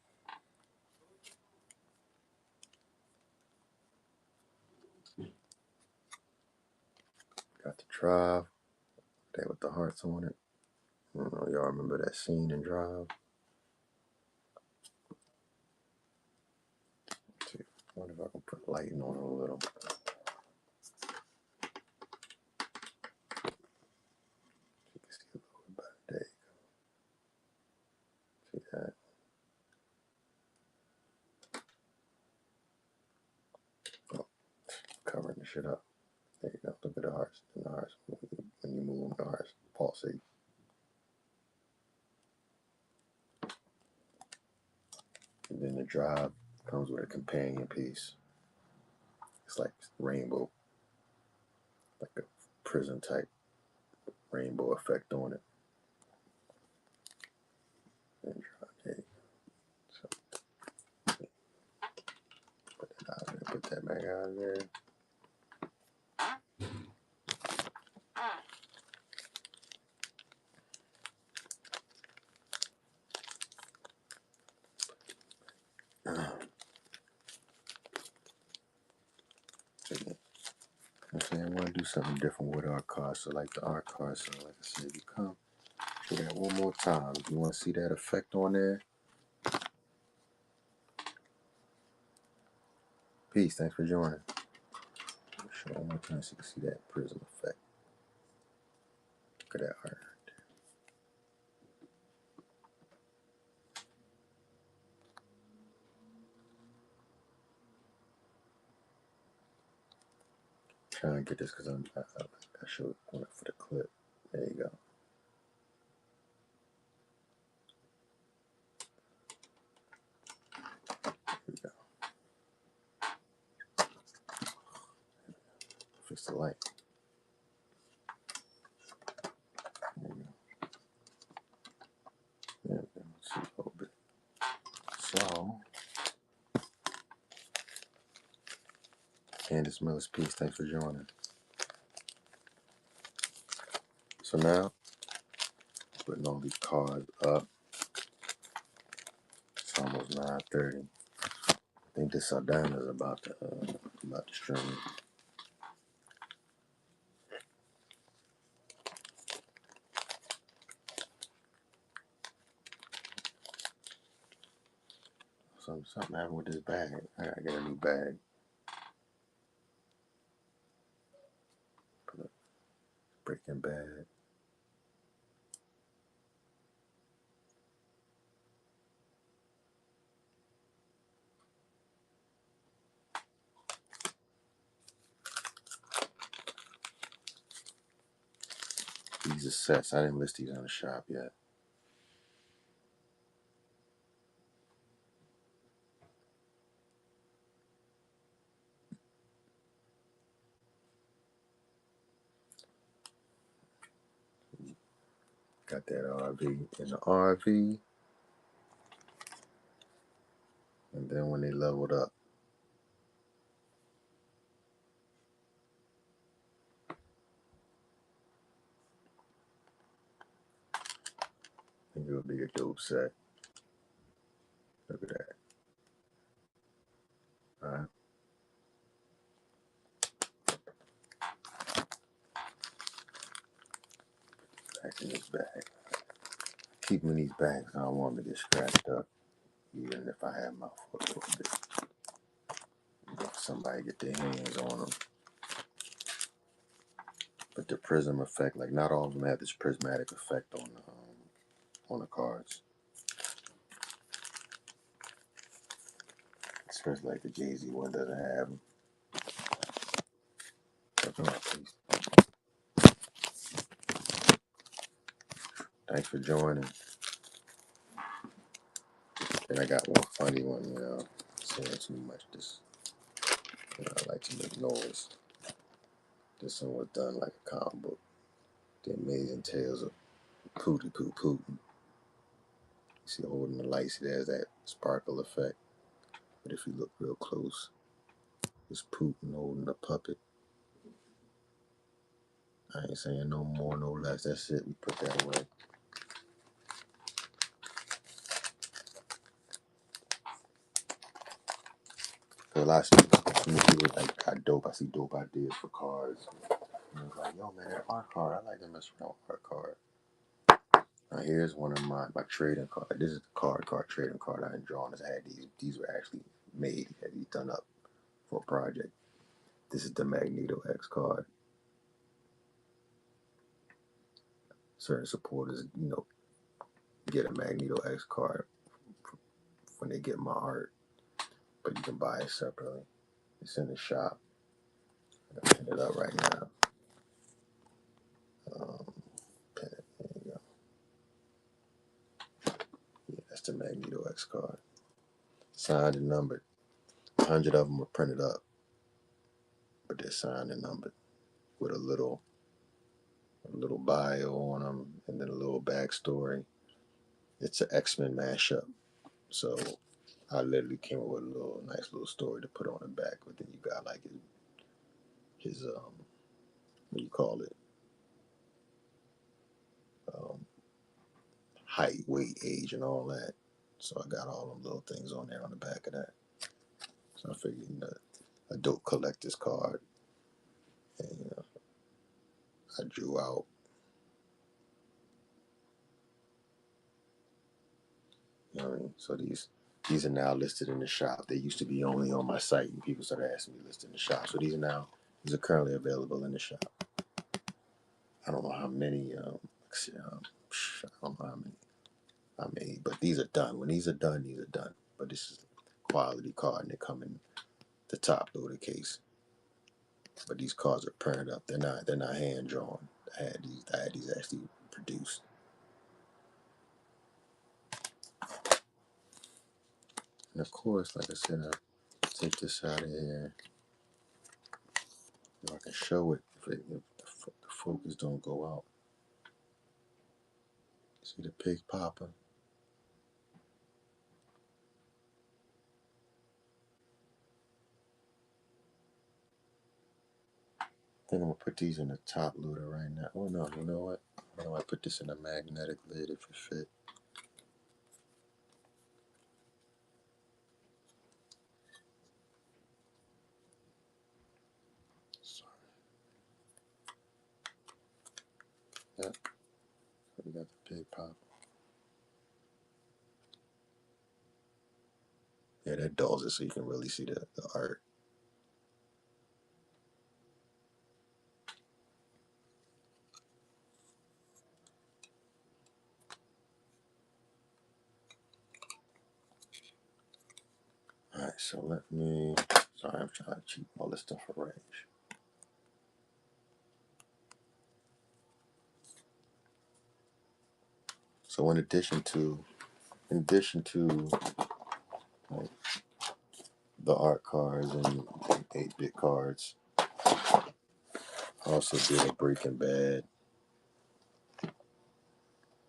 A: Got the Drive. That with the hearts on it. I don't know, y'all remember that scene in Drive? Let's see. I wonder if I can put lighting on it a little. You can see a little bit better. There you go. See that? Oh, covering the shit up. There you go. Look at the hearts. And the hearts, when you move them, the hearts pulsate. And then the Drive comes with a companion piece. It's like rainbow, like a prism type rainbow effect on it. And Drive, there you go. So put that out of there. Put that back out of there. I'm saying I want to do something different with our car. So like the art car. So like I said, you come do that one more time. You want to see that effect on there? Peace. Thanks for joining. Show one more time so you can see that prism effect. Look at that art. Trying to get this because I showed one for the clip. There you go. Here we go. Fix the light. There you go. Yeah, let's see a little bit. So, Candace Miller's piece. Thanks for joining. So now, putting all these cards up. It's almost 9:30. I think this Sardana is about to stream. Something happened with this bag. I gotta get a new bag. Put a Breaking Bad. These are sets. I didn't list these on the shop yet. Got that RV in the RV. And then when they leveled up, I think it would be a dope set. Look at that. Alright. Back in this bag. Keep them in these bags. I don't want them to get scratched up. Even if I have my foot a little bit. If somebody get their hands on them. But the prism effect, like not all of them have this prismatic effect on the cards. Let's Especially like the Jay-Z one doesn't have them. Thanks for joining. And I got one funny one, saying too much. This, I like to make noise. This one was done like a comic book. The Amazing Tales of Pootie Poo Putin. You see, holding the lights, it has that sparkle effect. But if you look real close, it's Putin holding a puppet. I ain't saying no more, no less. That's it. We put that away. A lot of people like got dope. I see dope ideas for cards. And I was like, yo, man, that art card. I like to mess around with art card. Now here's one of my trading card. This is the card trading card I had drawn. I had these. These were actually made. Had these done up for a project. This is the Magneto X card. Certain supporters, get a Magneto X card when they get my art, but you can buy it separately. It's in the shop. I'm gonna pin it up right now. Pin it. There you go. Yeah, that's the Magneto X card. Signed and numbered. 100 of them were printed up, but they're signed and numbered with a little bio on them and then a little backstory. It's an X-Men mashup, so I literally came up with a nice little story to put on the back. But then you got like his what do you call it? Height, weight, age, and all that. So I got all them little things on there on the back of that. So I figured, a dope collector's card, and I drew out. You know what I mean? So these are now listed in the shop. They used to be only on my site, and people started asking me to list in the shop. So these are currently available in the shop. I don't know how many. I don't know how many I made, but these are done. When these are done, these are done. But this is a quality card, and they come in the top loaded case. But these cards are printed up. They're not hand drawn. I had these actually produced. And of course, like I said, I'll take this out of here. If I can show it, if the focus don't go out. See the pig popper? I think I'm gonna put these in the top loader right now. Oh no, you know what? I put this in a magnetic lid if it fit. Sorry. Yep. We got the pig popper. Yeah, that dulls it so you can really see the art. Alright, so sorry, I'm trying to keep all this stuff arranged. So in addition to like, the art cards and 8-bit cards, I also did a Breaking Bad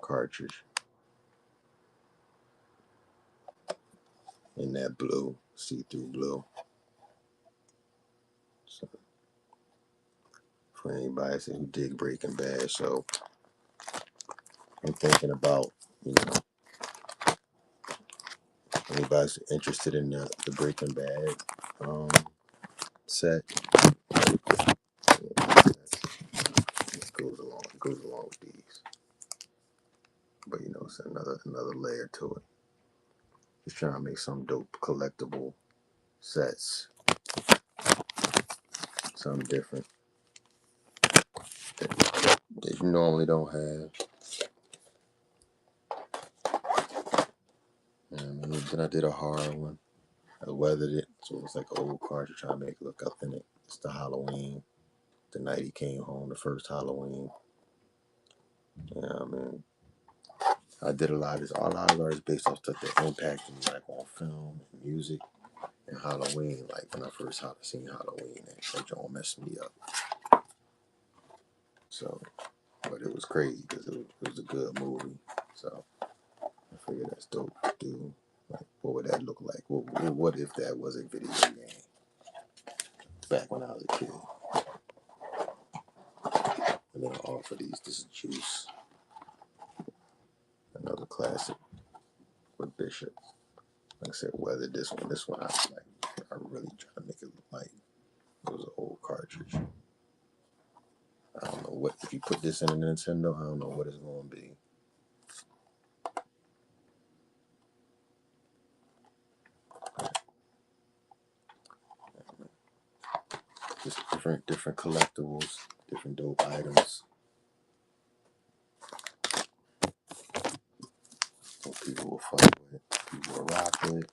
A: cartridge in that blue, see-through blue. So for anybody who dig Breaking Bad, so I'm thinking about, anybody's interested in the Breaking Bad set. It goes along with these, but it's another layer to it. Just trying to make some dope collectible sets, something different that you normally don't have. And then I did a horror one. I weathered it, so it's like an old cartridge trying to make it look authentic. It's the Halloween, the night he came home, the first Halloween. Yeah, I mean, I did a lot of this. A lot of art is based off stuff that impacted me, like on film and music and Halloween. Like when I first seen Halloween, that joint messed me up. So, but it was crazy because it was a good movie. So I figured that's dope to do. Like, what would that look like? What if that was a video game back when I was a kid? And then I'll offer these. This is Juice, another classic with Bishop. Like I said, whether this one, I really try to make it look like it was an old cartridge. I don't know what, if you put this in a Nintendo, I don't know what it's going to be. Just different collectibles, different dope items. What people will fuck with, people will rock with.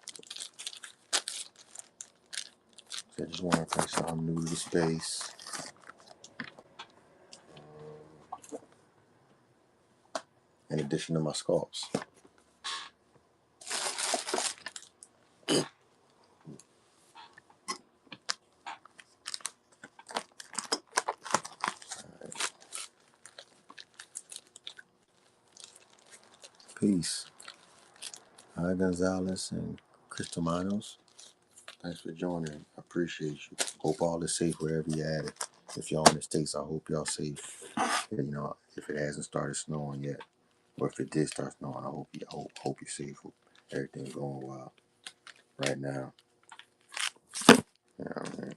A: So I just want to bring something new to the space. In addition to my sculpts. Peace. Hi, Gonzalez and Cristomanos. Thanks for joining. I appreciate you. Hope all is safe wherever you're at. If y'all in the States, I hope y'all safe. You know, if it hasn't started snowing yet, or if it did start snowing, I hope you're safe. Everything's going well right now. You know what I mean?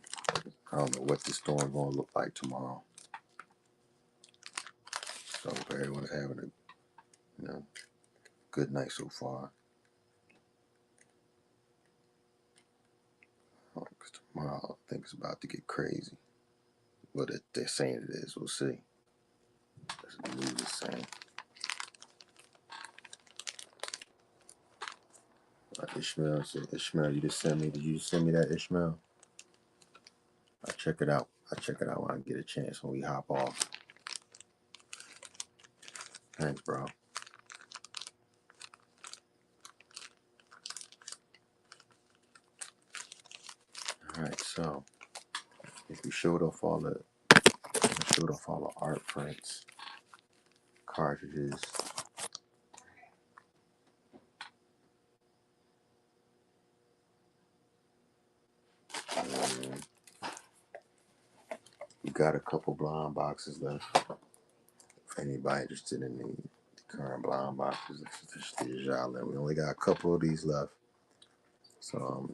A: I don't know what the storm's going to look like tomorrow. So I hope everyone's having a good night so far. Because tomorrow I think it's about to get crazy. But they're saying it is. We'll see. That's what the news is saying. Ishmael said, Ishmael, you just sent me. Did you send me that, Ishmael? I'll check it out. When I get a chance when we hop off. Thanks, bro. Alright, so if we showed off all the art prints, cartridges. We got a couple blind boxes left. If anybody interested in the current blind boxes, it's the Jalen. We only got a couple of these left. So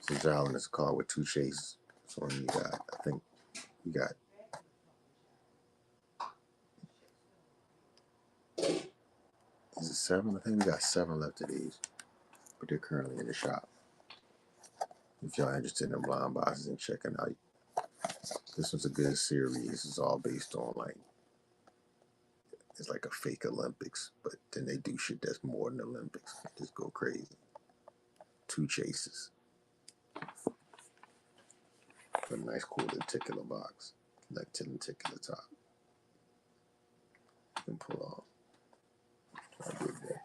A: the Jalen is a card with 2 chases. So you got, I think you got, is it 7? I think we got 7 left of these, but they're currently in the shop. If y'all interested in blind boxes and checking out, this was a good series. It's all based on it's like a fake Olympics, but then they do shit that's more than Olympics. Just go crazy. 2 chases. A nice cool lenticular box. Like lenticular top. You can pull off. I dig that.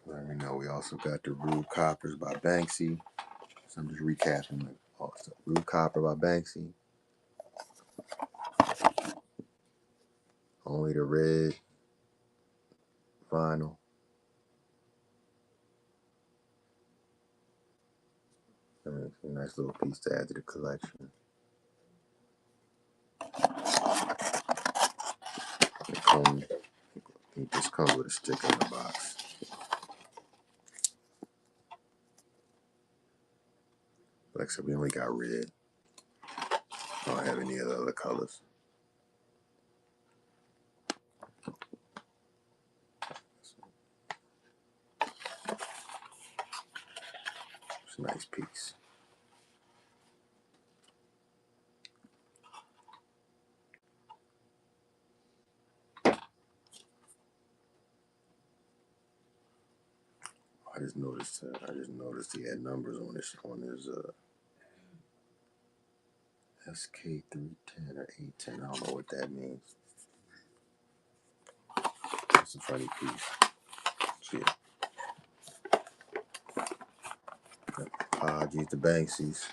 A: Let me know. We also got the Rube Coppers by Banksy. So I'm just recapping. Also, Rube Copper by Banksy. Only the red vinyl. I mean, it's a nice little piece to add to the collection. It just comes with a sticker in the box. Like I said, we only got red. I don't have any of the other colors. It's a nice piece. I just noticed. He had numbers on his SK310 or 810. I don't know what that means. It's a funny piece. So, yeah. Apologies to Banksy's.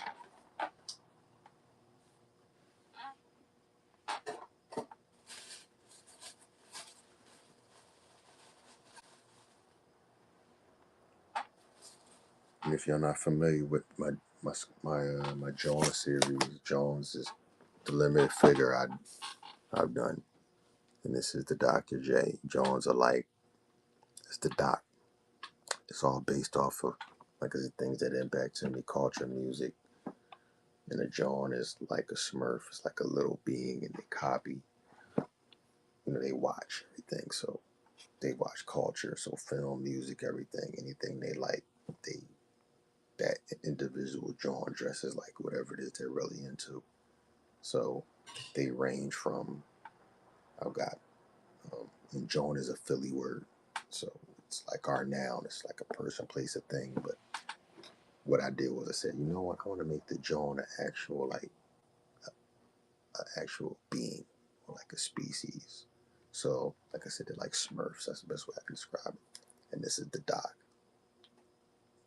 A: And if you're not familiar with my Jones series, Jones is the limited figure I've done, and this is the Dr. J. Jones alike. It's the Doc. It's all based off of, like I said, things that impact me, culture, music. And a John is like a Smurf. It's like a little being, and they copy. They watch everything. So they watch culture, so film, music, everything, anything they like. They that individual John dresses like whatever it is they're really into. So they range from I've got and John is a Philly word, so it's like our noun. It's like a person, place, a thing. But what I did was I said, you know what, I want to make the John an actual actual being or like a species. So like I said, they're like Smurfs. That's the best way I can describe it. And this is the Doc,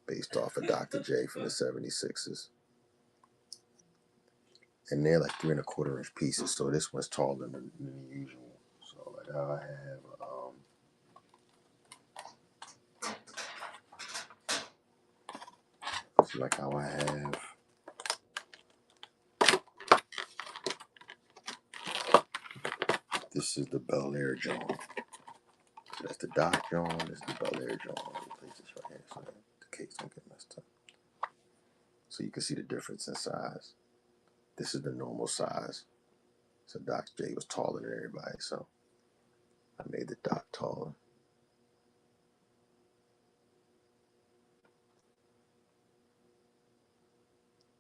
A: based off of Dr. J from the 76s. And they're like 3¼ inch pieces, so this one's taller than the usual. So like I have so like how I have this is the Bel Air John. So that's the Doc John, this is the Bel Air John. Let me place this right here so that the cakes don't get messed up. So you can see the difference in size. This is the normal size. So Dr. J was taller than everybody, so I made the Doc taller.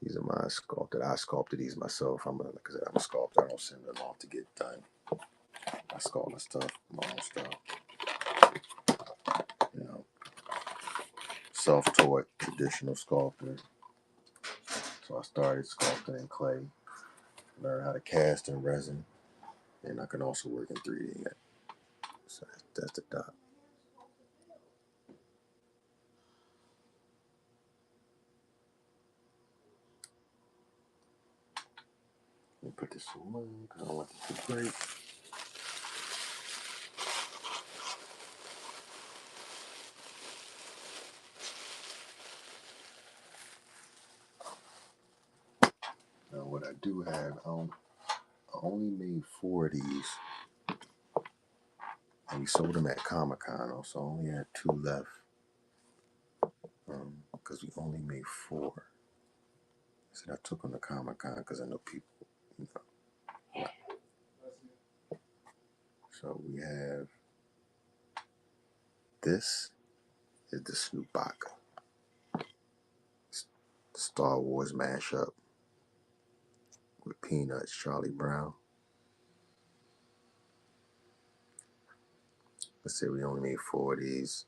A: These are my sculpted. I sculpted these myself. Like I said, I'm a sculptor. I don't send them off to get done. I sculpt my stuff, my own stuff. You know, self-taught traditional sculptor. So I started sculpting in clay, learned how to cast in resin, and I can also work in 3D. So that's the Doc. Let me put this away because I don't want this to break. Now what I do have, I only made 4 of these, and we sold them at Comic-Con. So I only had 2 left because we only made 4. I said I took them to Comic-Con because I know people. You know. So we have this is the Snoopaka Star Wars mashup with Peanuts, Charlie Brown. Let's say we only made 4 of these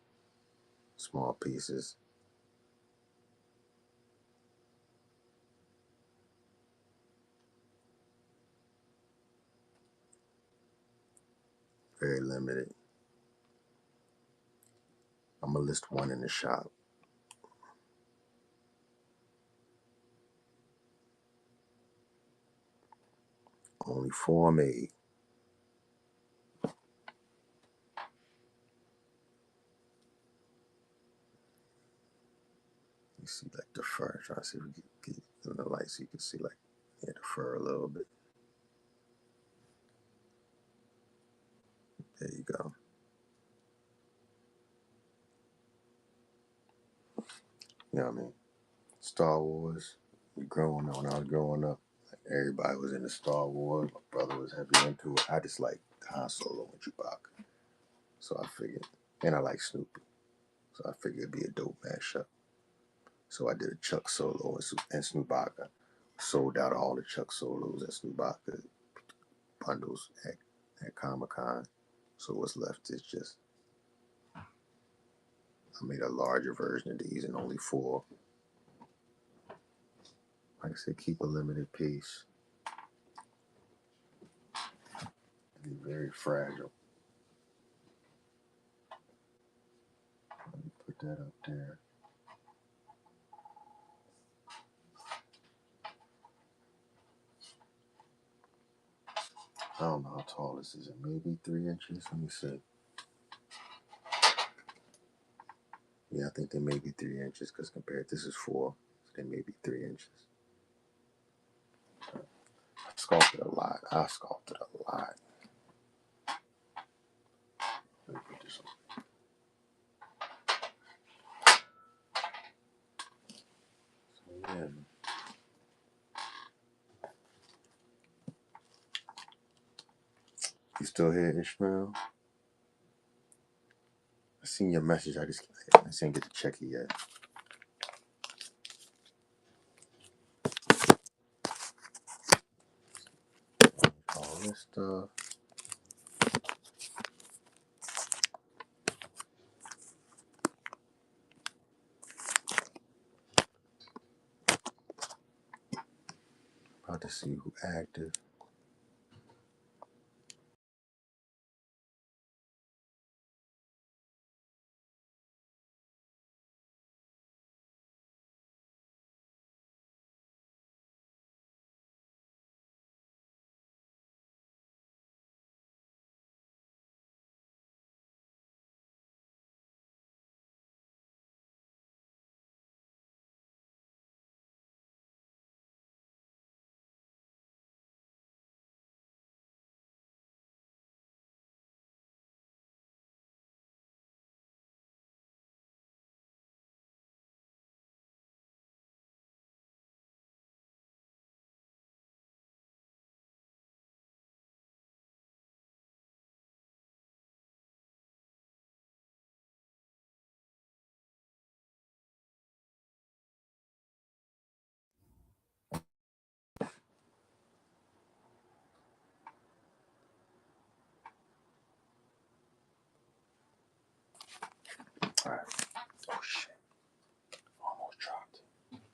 A: small pieces. Very limited. I'm gonna list one in the shop. Only 4 made. You see like the fur. Trying to see if we can get in the light so you can see like the fur a little bit. There you go. You know what I mean? Star Wars. When I was growing up, like everybody was into Star Wars. My brother was heavy into it. I just like Han Solo and Chewbacca. So I figured, and I like Snoopy. So I figured it'd be a dope mashup. So I did a Chuck Solo and Snoopaka. Sold out all the Chuck Solos and Snoopaka bundles at Comic Con. So what's left is just I made a larger version of these and only 4. Like I said, keep a limited piece. They're very fragile. Let me put that up there. I don't know how tall this is. It maybe 3 inches. Let me see. Yeah, I think they may be 3 inches because compared this is 4, so they may be 3 inches. I sculpted a lot. Let me put this on. So yeah. You still here, Ishmael? I seen your message. I didn't get to check it yet. All this stuff. About to see who active. All right. Oh shit. Almost dropped it.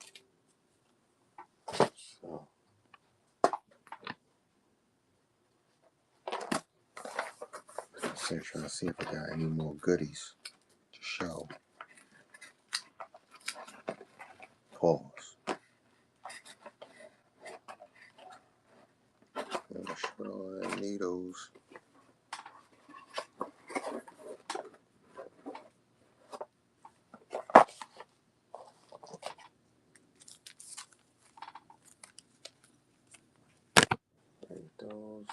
A: So I'm trying to see if I got any more goodies to show. Pause. I'm gonna show all the needles. Those.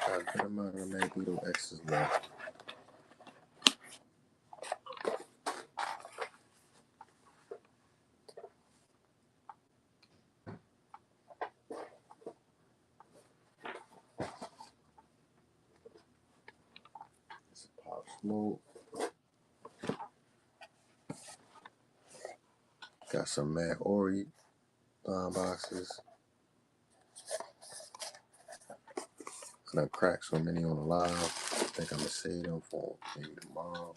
A: Got a good amount of magneto X's left. It's a Pop Smoke. Got some Matt Ori boxes. I done cracked so many on the live. I think I'm gonna save them for maybe tomorrow.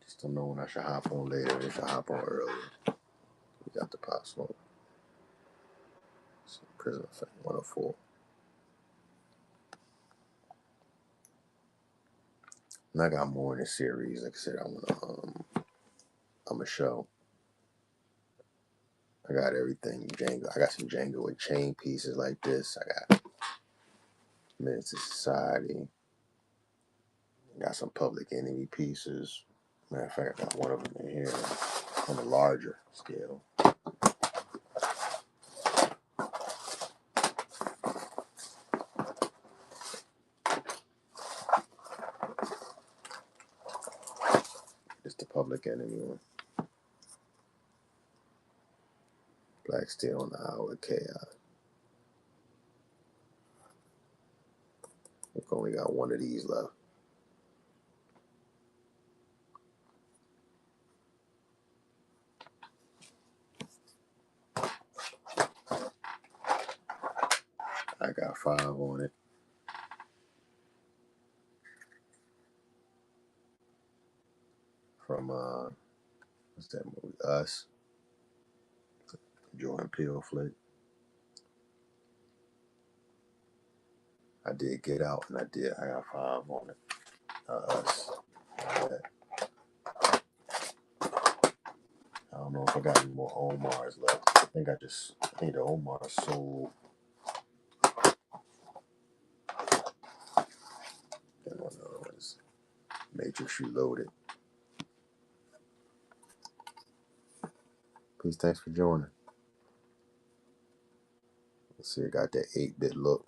A: Just don't know when I should hop on later. I should hop on earlier. We got the Pop Smoke. Prison Effect 104. And I got more in the series. Like I said, I'm a show. I got everything Django. I got some Django with chain pieces like this. I got Menace to Society. I got some Public Enemy pieces. Matter of fact, I got one of them in here on a larger scale. It's the Public Enemy one. Black Steel on the Hour of Chaos. We've only got one of these left. I got 5 on it. From what's that movie? Us. Jordan Peele flick. I did Get Out, and I got 5 on it. Us. Yeah. I don't know if I got any more Omars left. I think the Omar sold. Then one other one is Matrix Reloaded. Peace, thanks for joining. Let's see, I got that 8-bit look.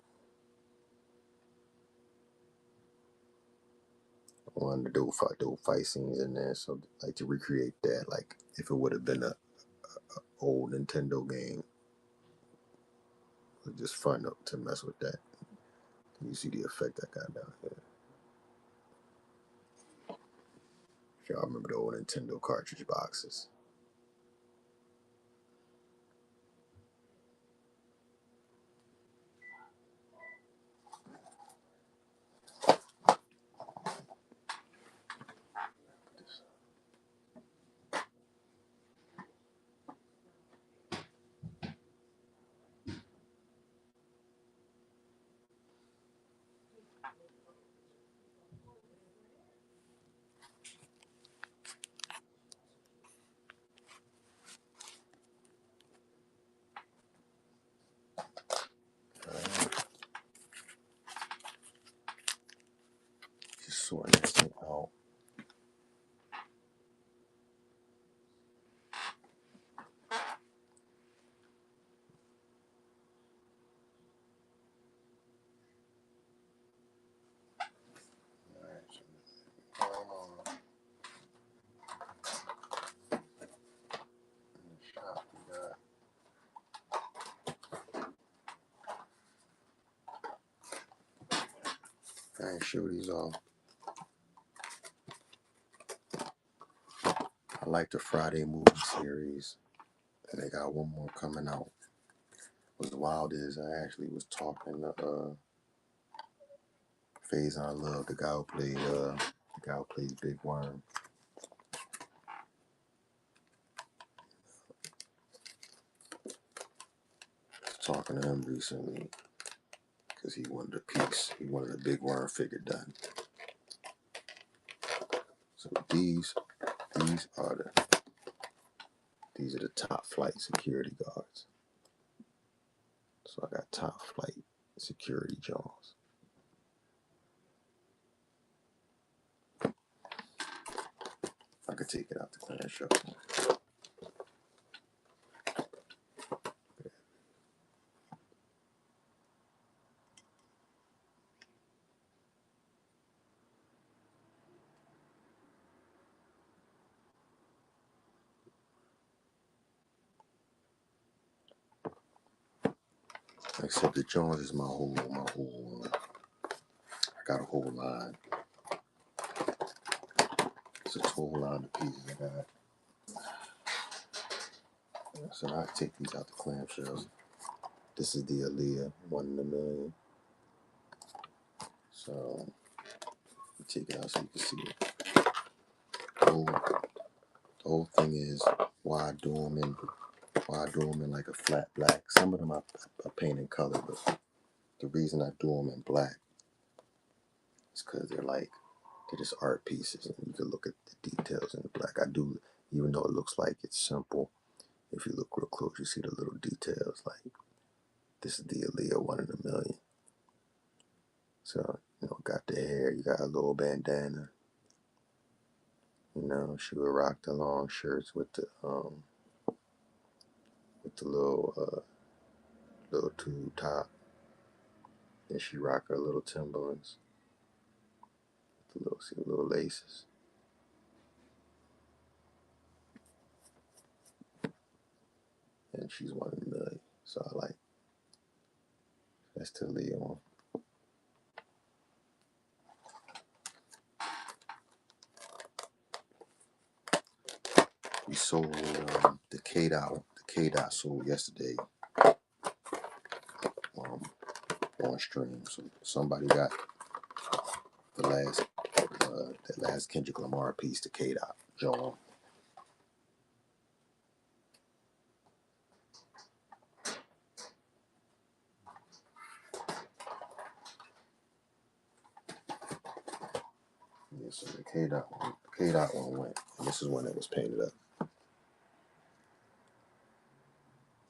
A: I wanted to do fight scenes in there, so like to recreate that, like if it would have been a old Nintendo game. It was just fun to mess with that. You see the effect I got down here. If y'all remember the old Nintendo cartridge boxes. Just sorting this thing out. I ain't show these off. I like the Friday movie series, and they got one more coming out. What's wild is I actually was talking to Faison Love, the guy who plays Big Worm. Talking to him recently because he wanted a piece. He wanted a Big Worm figure done. So these are the top flight security guards. So I got top flight security jaws. I could take it out the clamshell. Except the Jones is my whole. I got a whole line. It's a whole line of pieces I got. So I take these out the clamshells. This is the Aaliyah 1 in a million. So you take it out so you can see it. The whole thing is why I do them in like a flat black. Some of them I paint in color, but the reason I do them in black is because they're just art pieces, and you can look at the details in the black. I do, even though it looks like it's simple. If you look real close, you see the little details. Like this is the Aaliyah 1 in a million. So got the hair. You got a little bandana. She would rock the long shirts with the little tube top. Then she rock her little Timberlands. The little laces. And she's 1 in a million. So I like that's to Leon. We sold the K-Dot. The K-Dot sold yesterday. on stream. So somebody got the last that last Kendrick Lamar piece to K-Dot, John. Yeah, so the K-Dot one went, and this is one that was painted up.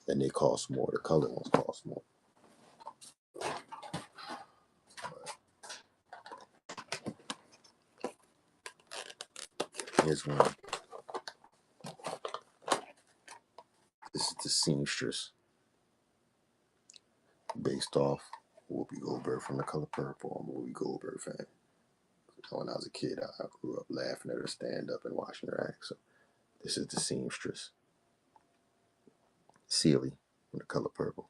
A: And they cost more. The colored ones cost more. Here's one. This is the seamstress, based off Whoopi Goldberg from The Color Purple. I'm a Whoopi Goldberg fan. When I was a kid, I grew up laughing at her stand up and watching her act. So this is the seamstress, Celie from The Color Purple.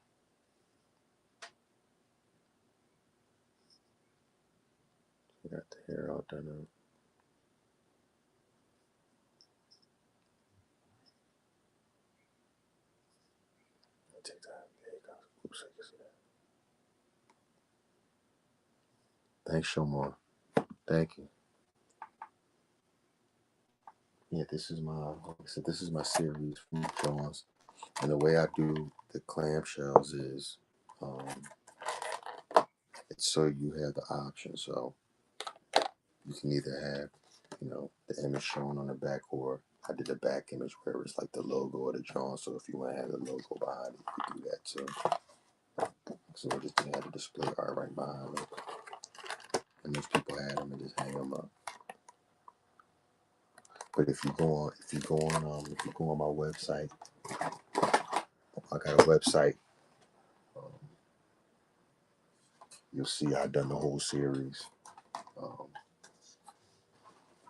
A: She got the hair all done up. Take that. There you go. Oops, I can see that. Thanks, Shomar. Thank you. Yeah, this is my series from Jones. And the way I do the clamshells is, it's so you have the option. So you can either have, the image shown on the back, or I did a back image where it's like the logo of the Jones. So if you want to have the logo behind it, you can do that too. So I just didn't have the display art right behind it. And most people had them and just hang them up. But if you go on my website, I got a website. You'll see I've done the whole series.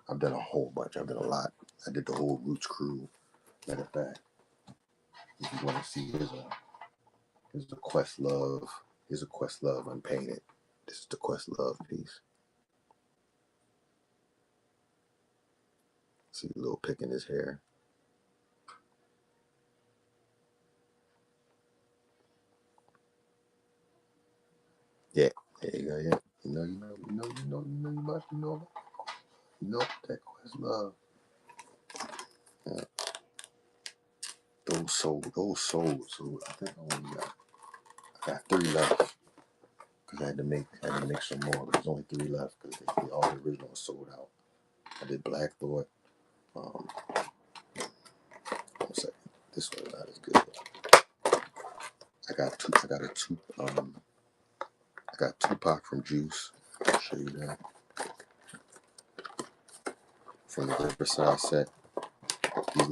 A: I've done a whole bunch. I've done a lot. I did the whole Roots crew. Matter of fact, if you want to see, here's a Questlove. Here's a Questlove unpainted. This is the Questlove piece. See Lil Pick in his hair. Yeah, there you go. Yeah, you know that Questlove. Yeah. Those sold. So I think I got 3 left. Cause I had to make some more. But there's only 3 left because all the originals sold out. I did Black Thought. 1 second. This one's not as good. I got Tupac from Juice. I'll show you that. From the Riverside set. These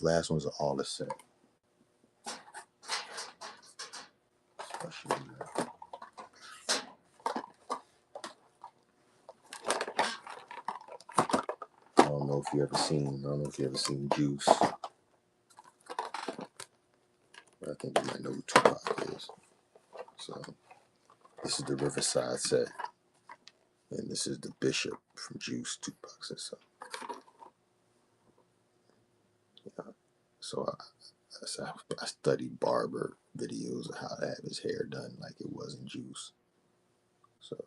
A: last ones are all a set. I'll show you that. I don't know if you ever seen Juice. But I think you might know who Tupac is. So this is the Riverside set. And this is the Bishop from Juice, Tupac said so. Yeah. So I studied barber videos of how to have his hair done like it wasn't Juice. So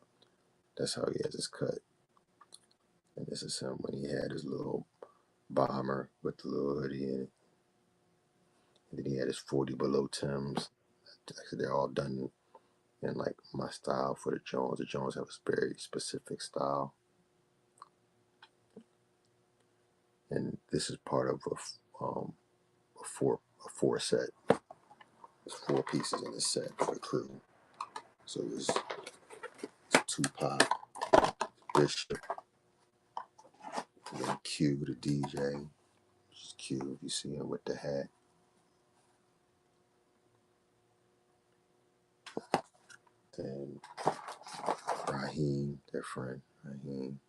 A: that's how he has his cut. And this is him when he had his little bomber with the little hoodie in it. And then he had his 40 below Timbs. Actually, they're all done in like my style for the Jones. The Jones have a very specific style. And this is part of a four set. There's 4 pieces in this set for the crew. So it's Tupac, Bishop, and then Q, the DJ, which is Q if you see him with the hat. Then Raheem, their friend, Raheem.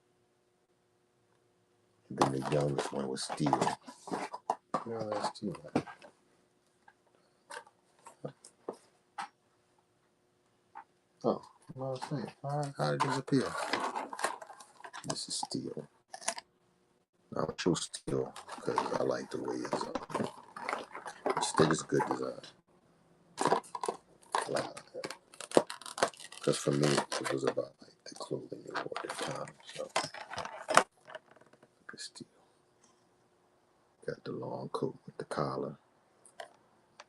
A: And then the youngest one was Steel. No, that's Steel. Oh, well, I was saying, how did it disappear? This is Steel. I chose Steel because I like the way it's just good design. I like that. Because for me, it was about like the clothing they wore at the time. So, still got the long coat with the collar,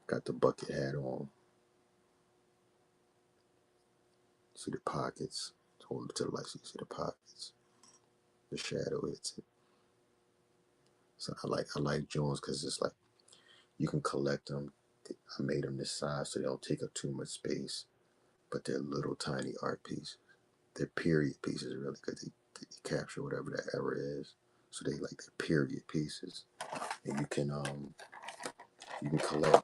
A: got the bucket hat on. See the pockets. Hold it to the light so you see the pockets. The shadow hits it. So I like Jones because it's like you can collect them. I made them this size so they don't take up too much space, but they're little tiny art pieces. They're period pieces really because they capture whatever that era is. So they like they're period pieces, and you can collect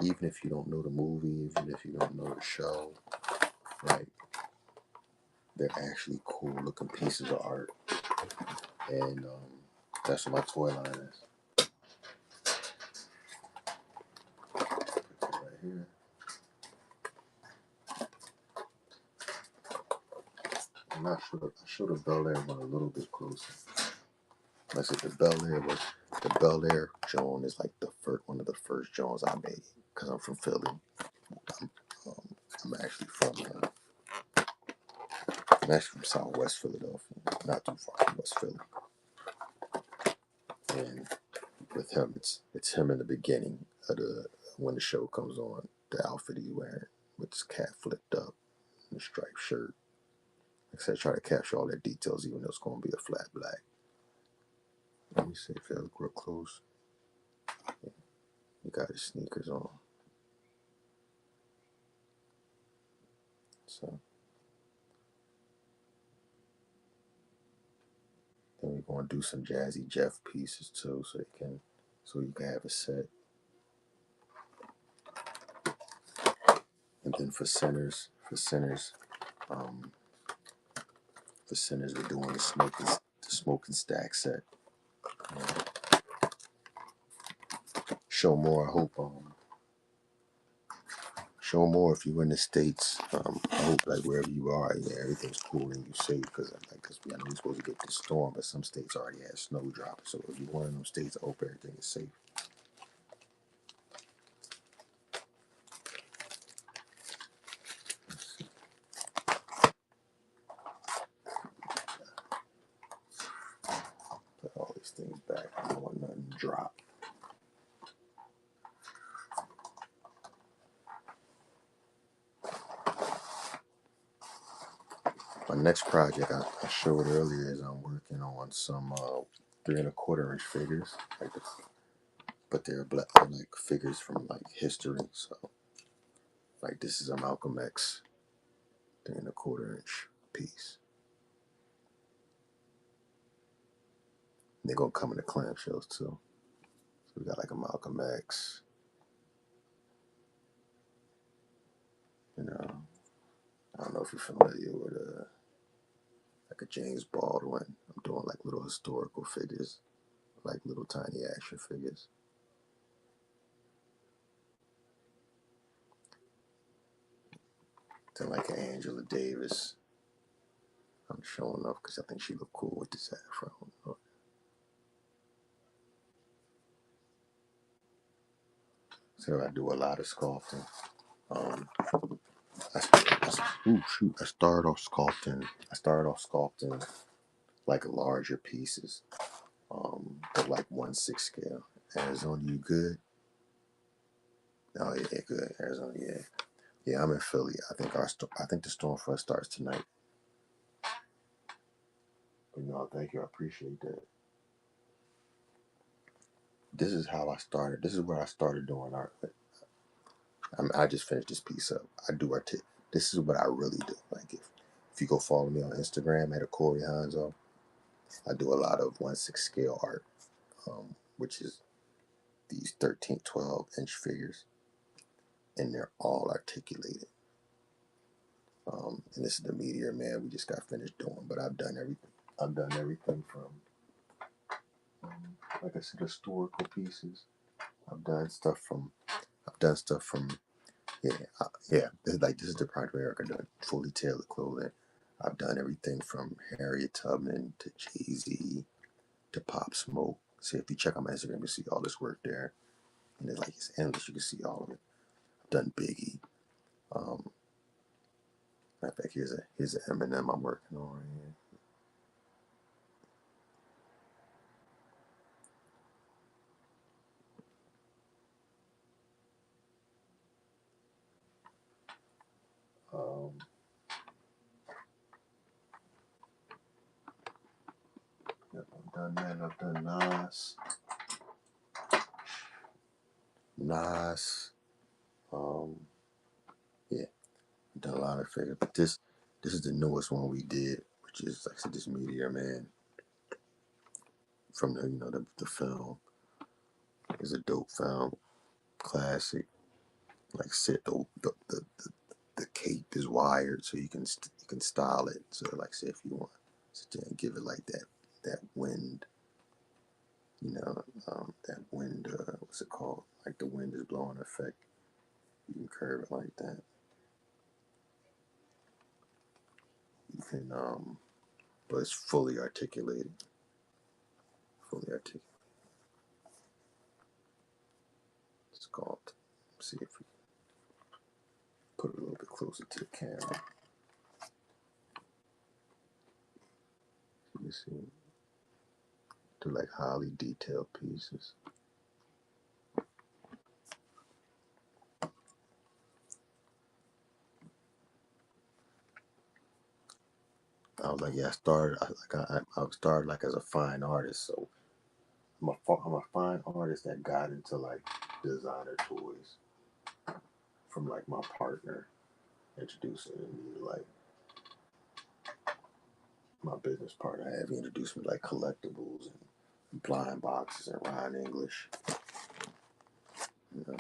A: even if you don't know the movie, even if you don't know the show. Like they're actually cool looking pieces of art, and that's what my toy line is. Right here. I'm not sure. I showed the Bel Air one a little bit closer. I said the Bel Air Joan is like the first one of the first Jones I made because I'm from Philly. I'm actually from Southwest Philadelphia, not too far from West Philly. And with him, it's him in the beginning of the when the show comes on. The outfit he's wearing with his cap flipped up and the striped shirt. Like I said, try to capture all their details, even though it's going to be a flat black. Let me see if I look real close. He got his sneakers on. So then we're going to do some Jazzy Jeff pieces too, so you can have a set. And then for centers, um, we're doing the smoking stack set. Show more. I hope show more if you're in the States. I hope like wherever you are, yeah, everything's cool and you safe because I know we're supposed to get this storm, but some states already had snow dropping. So if you're one of them states, I hope everything is safe. Put all these things back. I don't want nothing to drop. My next project I showed earlier is I'm working on some 3 1/4 inch figures, but they're like figures from like history. So like this is a Malcolm X 3 1/4 inch piece. And they're gonna come in the clamshells too. So we got like a Malcolm X, you know. I don't know if you're familiar with like a James Baldwin. I'm doing like little historical figures, like little tiny action figures. Then like an Angela Davis. I'm showing off because I think she looked cool with this afro. So I do a lot of sculpting. Um, I started off sculpting. Like larger pieces, but like 1/6 scale. Arizona, you good? Oh yeah, good. Arizona, yeah, yeah. I'm in Philly. I think the storm front starts tonight. But no, thank you. I appreciate that. This is how I started. This is where I started doing art. I just finished this piece up. I do art. This is what I really do. Like if you go follow me on Instagram at Corey Hanzo, I do a lot of 1/6 scale art, which is these 13, 12 inch figures, and they're all articulated. And this is the Meteor Man we just got finished doing, but I've done everything. I've done everything from, like I said, historical pieces. I've done stuff from, I've done stuff from, yeah, yeah. This is the project where Erica done fully tailored clothing. I've done everything from Harriet Tubman to Jay-Z to Pop Smoke. See, if you check out my Instagram, you see all this work there, and it's endless. You can see all of it. I've done Biggie. Um, Matter of fact, here's an Eminem I'm working on right here. Yep, I've done that. I've done Nas. Yeah, I've done a lot of figures, but this is the newest one we did, which is like I said, this Meteor Man from the film. Is a dope film, classic. Like I said, the cape is wired so you can style it. So like I said, if you want to give it like that wind, that wind. What's it called? Like the wind is blowing effect. You can curve it like that. You can but it's fully articulated. Fully articulated. It's called. Let's see if we put it a little bit closer to the camera. You see, they're like highly detailed pieces. I was like, yeah, I started like as a fine artist, so I'm a fine artist that got into like designer toys from like my partner introducing me to like my business partner had me introduced me to like collectibles and blind boxes and Ryan English. You know,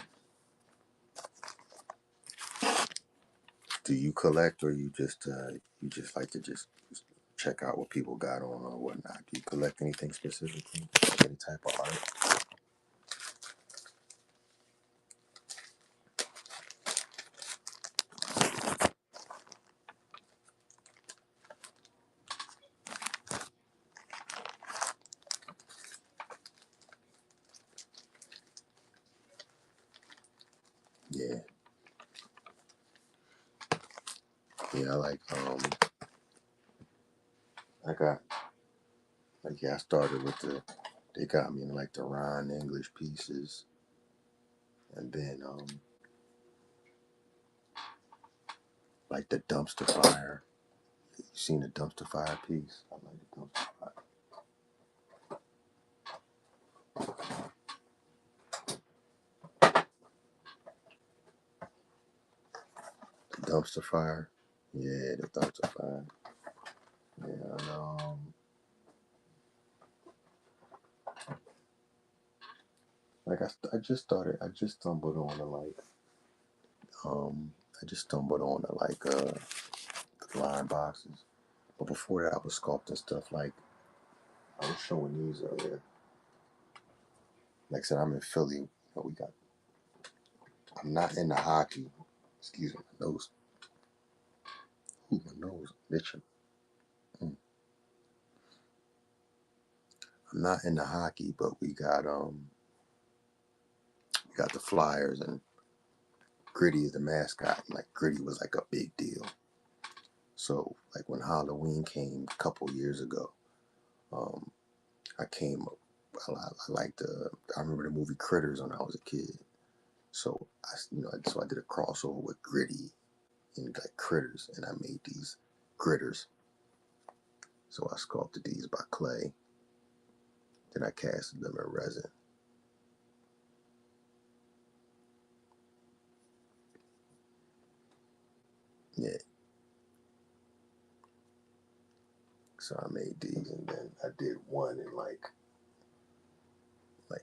A: do you collect or you just like to just check out what people got on or whatnot? Do you collect anything specifically? Like any type of art? Yeah, yeah. I got like yeah. I started with they got me in like the Ryan English pieces, and then like the dumpster fire. You seen the dumpster fire piece? I like the dumpster fire. The dumpster fire. Yeah, the dumpster fire. Yeah, and, like I just started. I just stumbled on to like I just stumbled on to like the blind boxes. But before that, I was sculpting stuff like I was showing these earlier. Like I said, I'm in Philly. We got. I'm not into hockey. Excuse me, my nose. Ooh, my nose itching. Mm. I'm not into hockey, but we got the Flyers and Gritty is the mascot. And, like Gritty was like a big deal. So like when Halloween came a couple years ago, um, I came. I liked. I remember the movie Critters when I was a kid. So so I did a crossover with Gritty and like Critters, and I made these Critters. So I sculpted these by clay. Then I casted them in resin. Yeah. So I made these, and then I did one in like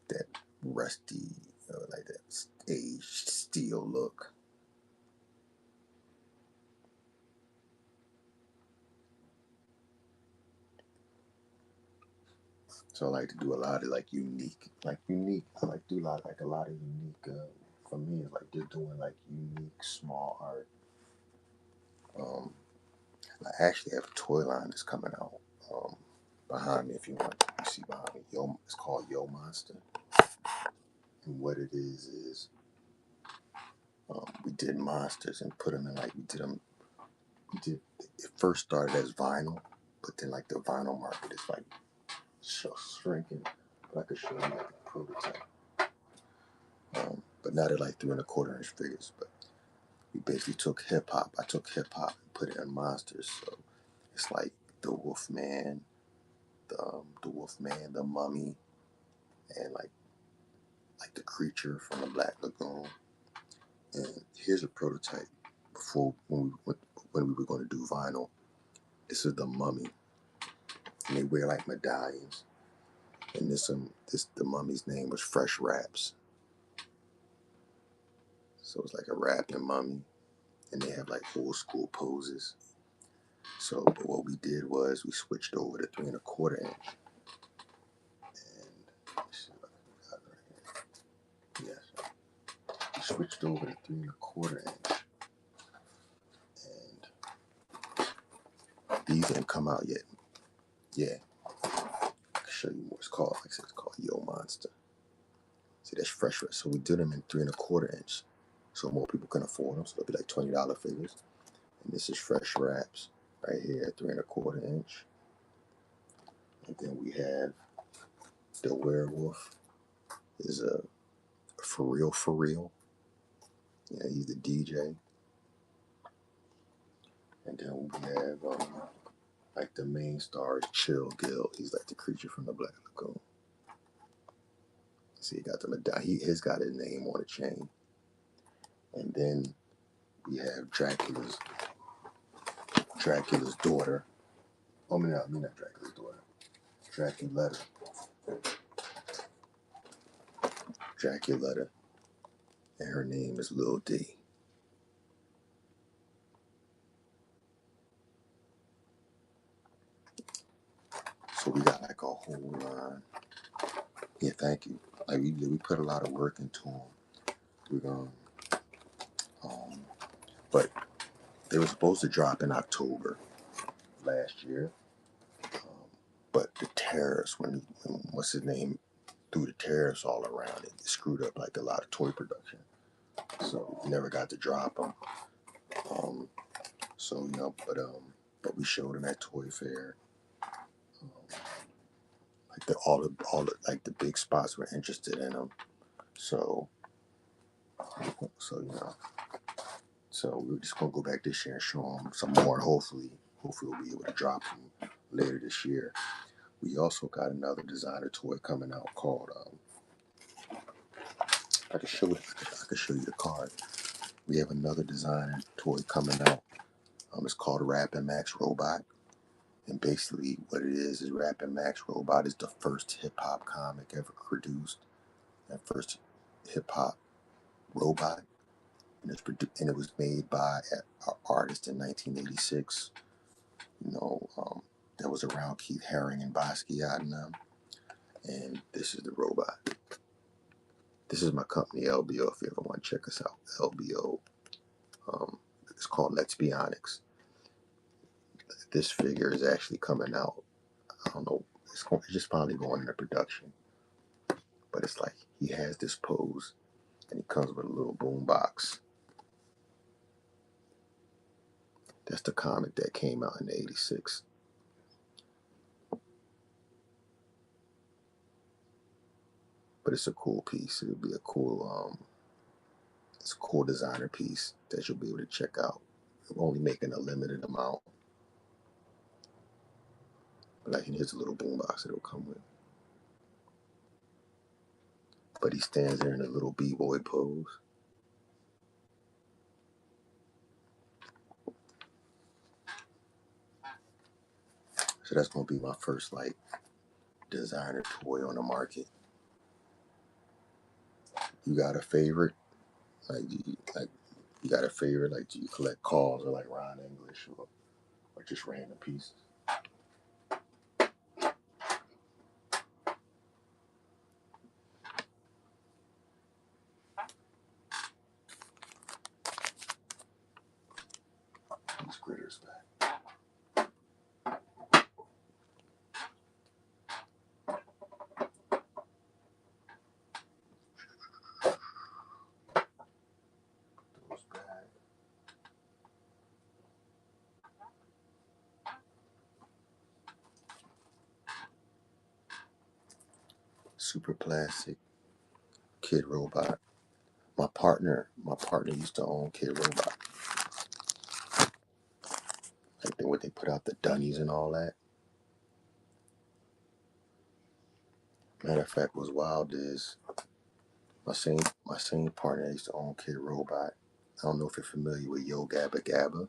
A: that rusty, like that aged steel look. So I like to do a lot of like unique. I like to do a lot of unique. For me, it's like just doing like unique small art. Um, I actually have a toy line that's coming out behind me. If you want to see behind me, it's called Yo Monster. And what it is we did monsters and put them in like we did them we did. It first started as vinyl, but then like the vinyl market is like shrinking. But I could show you like a prototype. But now they're like 3¼ inch figures. But we basically took hip hop. I took hip hop and put it in monsters. So it's like the Wolfman, the Mummy, and like the creature from the Black Lagoon. And here's a prototype before when we were going to do vinyl. This is the Mummy, and they wear like medallions. And the Mummy's name was Fresh Raps. So it's like a rapping mummy, and they have like old school poses. So, but what we did was we switched over to 3¼ inch, and let's see what I got right here. Yes, we switched over to 3¼ inch, and these didn't come out yet. Yeah, I can show you what it's called. Like I said, it's called Yo Monster. See, that's Fresh Raps. So we did them in 3¼ inch, so more people can afford them. So it'll be like $20 figures. And this is Fresh Raps right here at 3¼ inch. And then we have the Werewolf is a for real. Yeah, he's the DJ. And then we have like the main star is Chill Gill. He's like the creature from the Black Lagoon. See, he got the medallion. He's got his name on a chain. And then we have Dracula's daughter. Oh, I mean not Dracula's daughter. Draculetta, and her name is Lil D. So we got like a whole line. Yeah, thank you. Like we put a lot of work into them. We're gonna, but they were supposed to drop in October last year. But the tariffs, when what's his name threw the tariffs all around it, screwed up like a lot of toy production. So we never got to drop them. Um, so but we showed them at Toy Fair. Like all the like the big spots were interested in them. So so you know, so we're just gonna go back this year and show them some more. And hopefully we'll be able to drop them later this year. We also got another designer toy coming out called I can show you the card. We have another designer toy coming out. It's called Rappin' Max Robot. And basically what it is Rappin' Max Robot is the first hip hop comic ever produced. That first hip hop robot. And it was made by an artist in 1986. That was around Keith Haring and Basquiat and them. And this is the robot. This is my company, LBO, if you ever want to check us out. LBO. It's called Let's Be Onyx. This figure is actually coming out. I don't know. It's just finally going into production. But it's like he has this pose, and he comes with a little boom box. That's the comic that came out in '86. But it's a cool piece. It'll be it's a cool designer piece that you'll be able to check out. We're only making a limited amount. But like here's a little boom box it'll come with. But he stands there in a little b-boy pose. So that's gonna be my first like designer toy on the market. You got a favorite? You got a favorite? Like, do you collect calls or like Ron English or just random pieces? These critters back. Those back. Super Plastic, Kid Robot. My partner used to own Kid Robot. Like what they put out the Dunnies and all that. Matter of fact, what's wild is my same partner used to own Kid Robot. I don't know if you're familiar with Yo Gabba Gabba.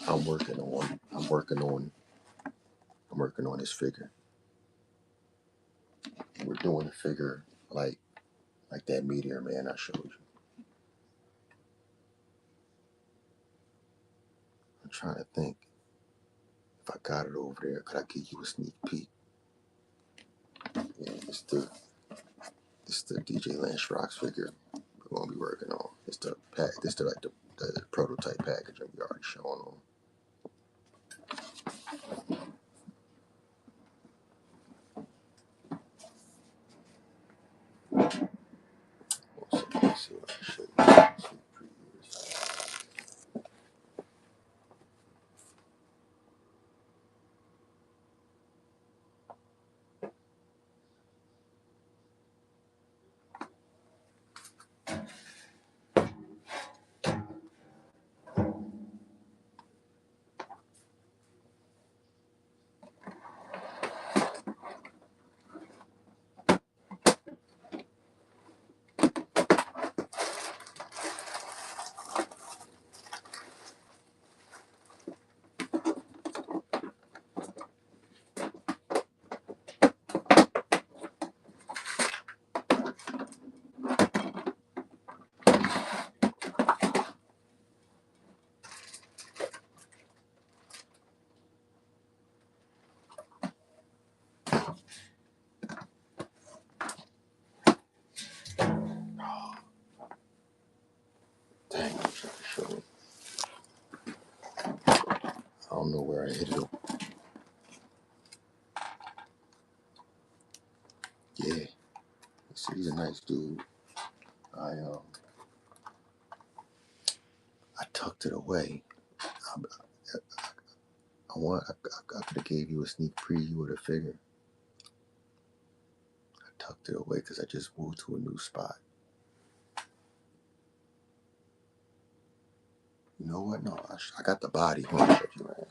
A: I'm working on I'm working on I'm working on this figure. We're doing a figure like that Meteor Man I showed you. I'm trying to think if I got it over there. Could I give you a sneak peek? Yeah, it's the DJ Lance Rocks figure we're gonna be working on. It's the pack. This the like the prototype packaging we already showing on. Let's see what I can show you. Sneak previews. Dang, I'm trying to show you. I don't know where I hit it. Yeah, see, he's a nice dude. I um I tucked it away. I, I could have gave you a sneak preview of the figure. I tucked it away because I just moved to a new spot. You know what? No, I got the body. Hold on, man.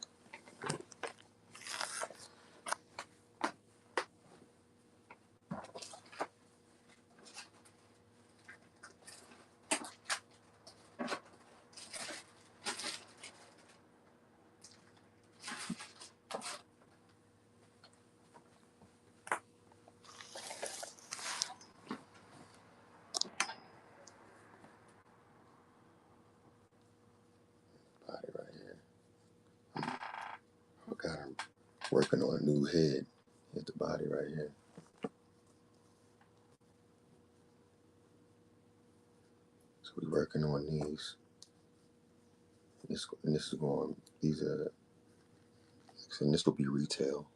A: Body right here. I got him working on a new head. Here's the body right here. So we're working on these. This is going. These are. And this will be retail,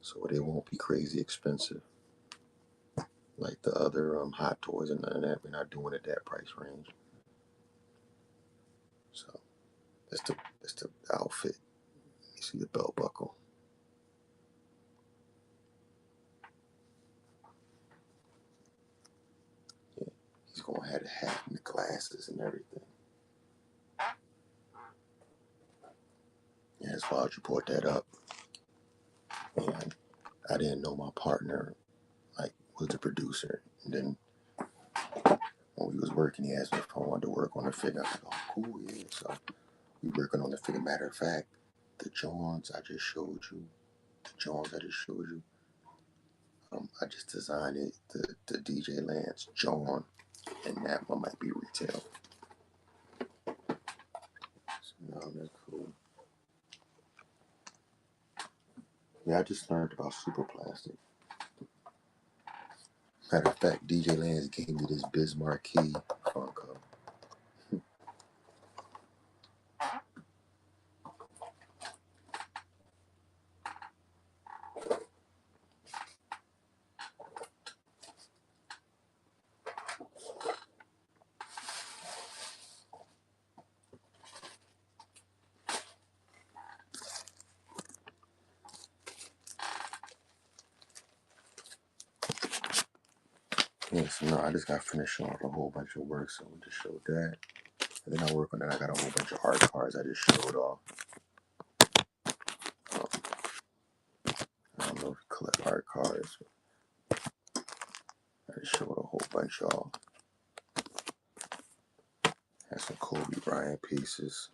A: so they won't be crazy expensive like the other Hot Toys and none of that. We're not doing it that price range. So that's the outfit. You see the belt buckle. Yeah, he's gonna have the hat and the glasses and everything. Yeah, as far as you brought that up, and I didn't know my partner like was the producer. And then when we was working, he asked me if I wanted to work on the figure. I was like, oh, cool, yeah. So we working on the figure. Matter of fact, the Johns I just showed you, I just designed it, the DJ Lance John, and that one might be retail. So, no, that's cool. Yeah, I just learned about Super Plastic. Matter of fact, DJ Lance gave me this Biz Markie Funko. Yeah, so no, I just got finished showing off a whole bunch of work, so we just showed that. And then I work on that. I got a whole bunch of art cards I just showed off. Um, I don't know if you collect art cards. I just showed a whole bunch, y'all. Had some Kobe Bryant pieces.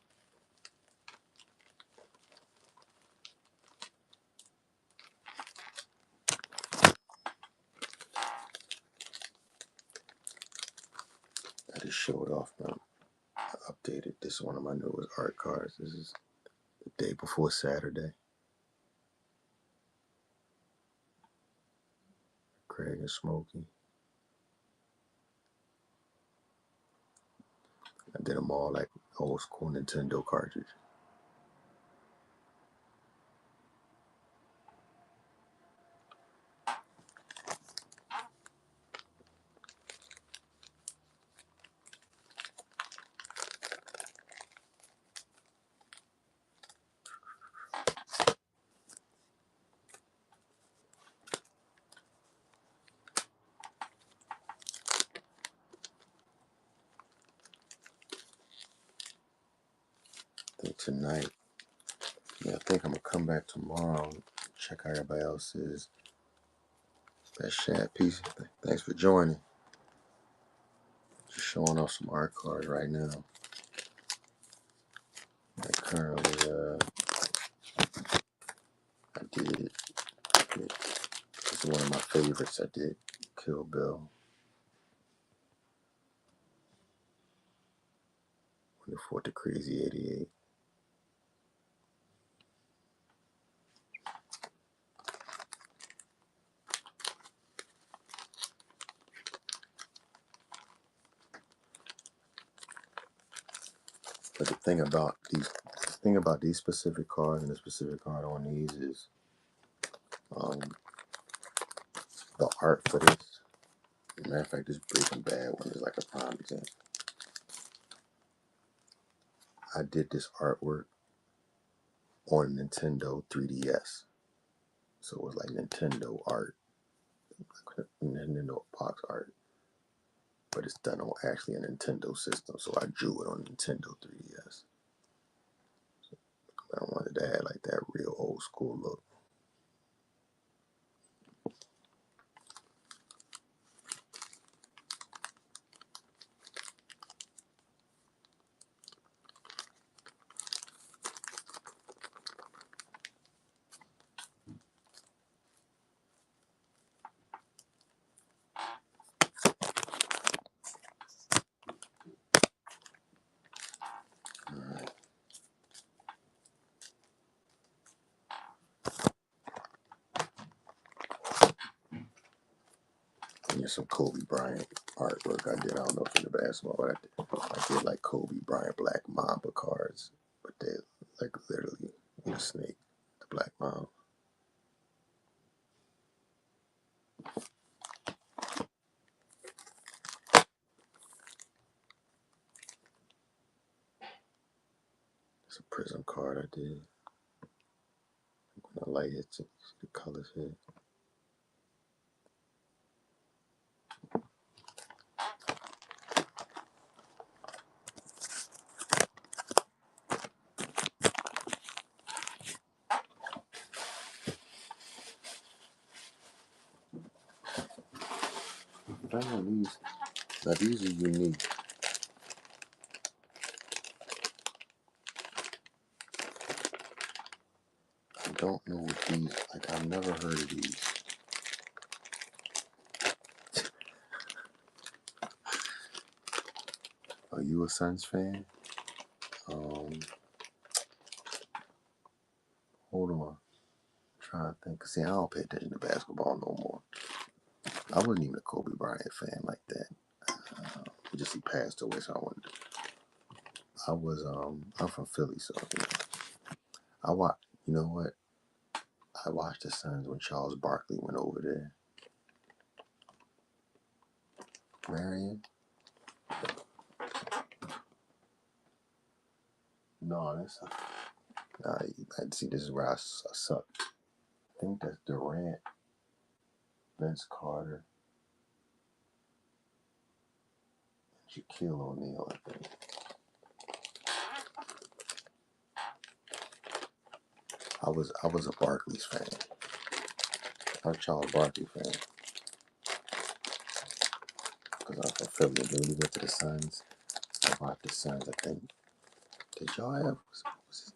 A: I just showed off my updated. This is one of my newest art cards. This is the day before Saturday. Craig and Smokey. I did them all like old school Nintendo cartridge. I think tonight, yeah, I think I'm gonna come back tomorrow, check how everybody else is. That Shad piece. Thanks for joining. Just showing off some art cards right now. I currently, I did. It's one of my favorites. I did Kill Bill. When they fought the Crazy 88. But the thing about these specific cards and the specific card on these is um, the art for this. As a matter of fact, this Breaking Bad one is like a prime example. I did this artwork on Nintendo 3DS. So it was like Nintendo art, Nintendo box art, but it's done on actually a Nintendo system. So I drew it on Nintendo 3DS. I wanted to add like that real old school look. Alright. And there's some Kobe Bryant artwork I did. I don't know if it's the basketball, but I did like Kobe Bryant Black Mamba cards, but they like literally with a snake, the Black Mamba. It's a prism card I did. When the light hits it, see the colors hit. I don't know these. Now these are unique. I don't know what these. Like I've never heard of these. Are you a Suns fan? Um, Hold on. I'm trying to think. See, I don't pay attention to basketball no more. I wasn't even a Kobe Bryant fan like that. Just he passed away, so I wanted to. I was I'm from Philly, so you know, I watched. You know what? I watched the Suns when Charles Barkley went over there. Marion? No, that's nah. See, this is where I suck. I think that's Durant, Vince Carter. Shaquille O'Neal, I think. I was a Barkley's fan. I was a Charles Barkley fan because I'm from Philly. And then when he went to the Suns, I watched the Suns. I think. Did y'all have what's his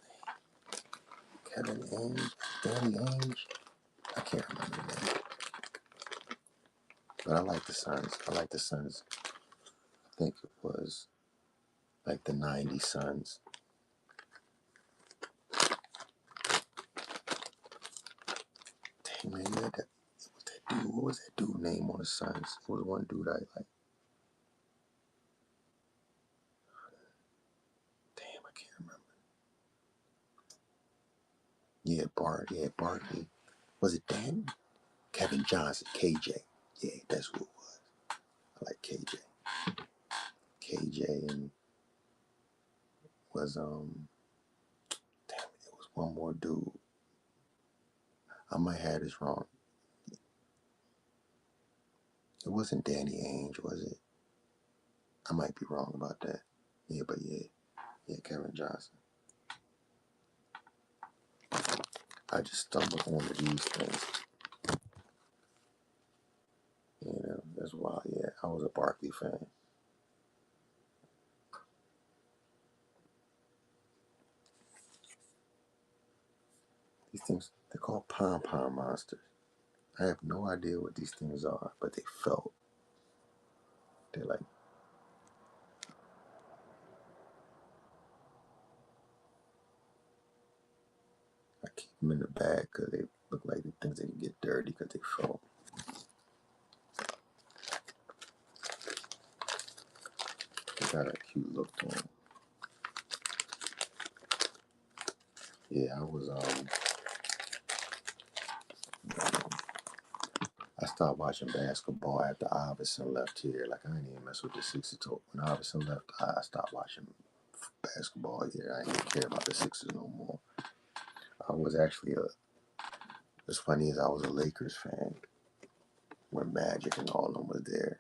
A: name? Kevin Ainge, Danny Ainge. I can't remember the name, but I like the Suns. I like the Suns. I think it was like the '90s Suns. Dang man, you had that. What was that dude name on the Suns? It was one dude I like. Damn, I can't remember. Yeah, Barkley. Was it Dan? Kevin Johnson, KJ. Yeah, that's who it was. I like KJ. KJ and was damn it was one more dude. I might have this wrong. It wasn't Danny Ainge, was it? I might be wrong about that. Yeah, but yeah, Kevin Johnson. I just stumbled onto these things. You know, that's why, yeah, I was a Barkley fan. These things, they're called pom-pom monsters. I have no idea what these things are, but they felt. They're like, I keep them in the bag because they look like the things that can get dirty because they felt. They got a cute look to them. Yeah, I stopped watching basketball after Iverson left here. Like I didn't even mess with the Sixers till when Iverson left. I stopped watching basketball here. I didn't care about the Sixers no more. I was actually What's funny is I was a Lakers fan when Magic and all of them was there.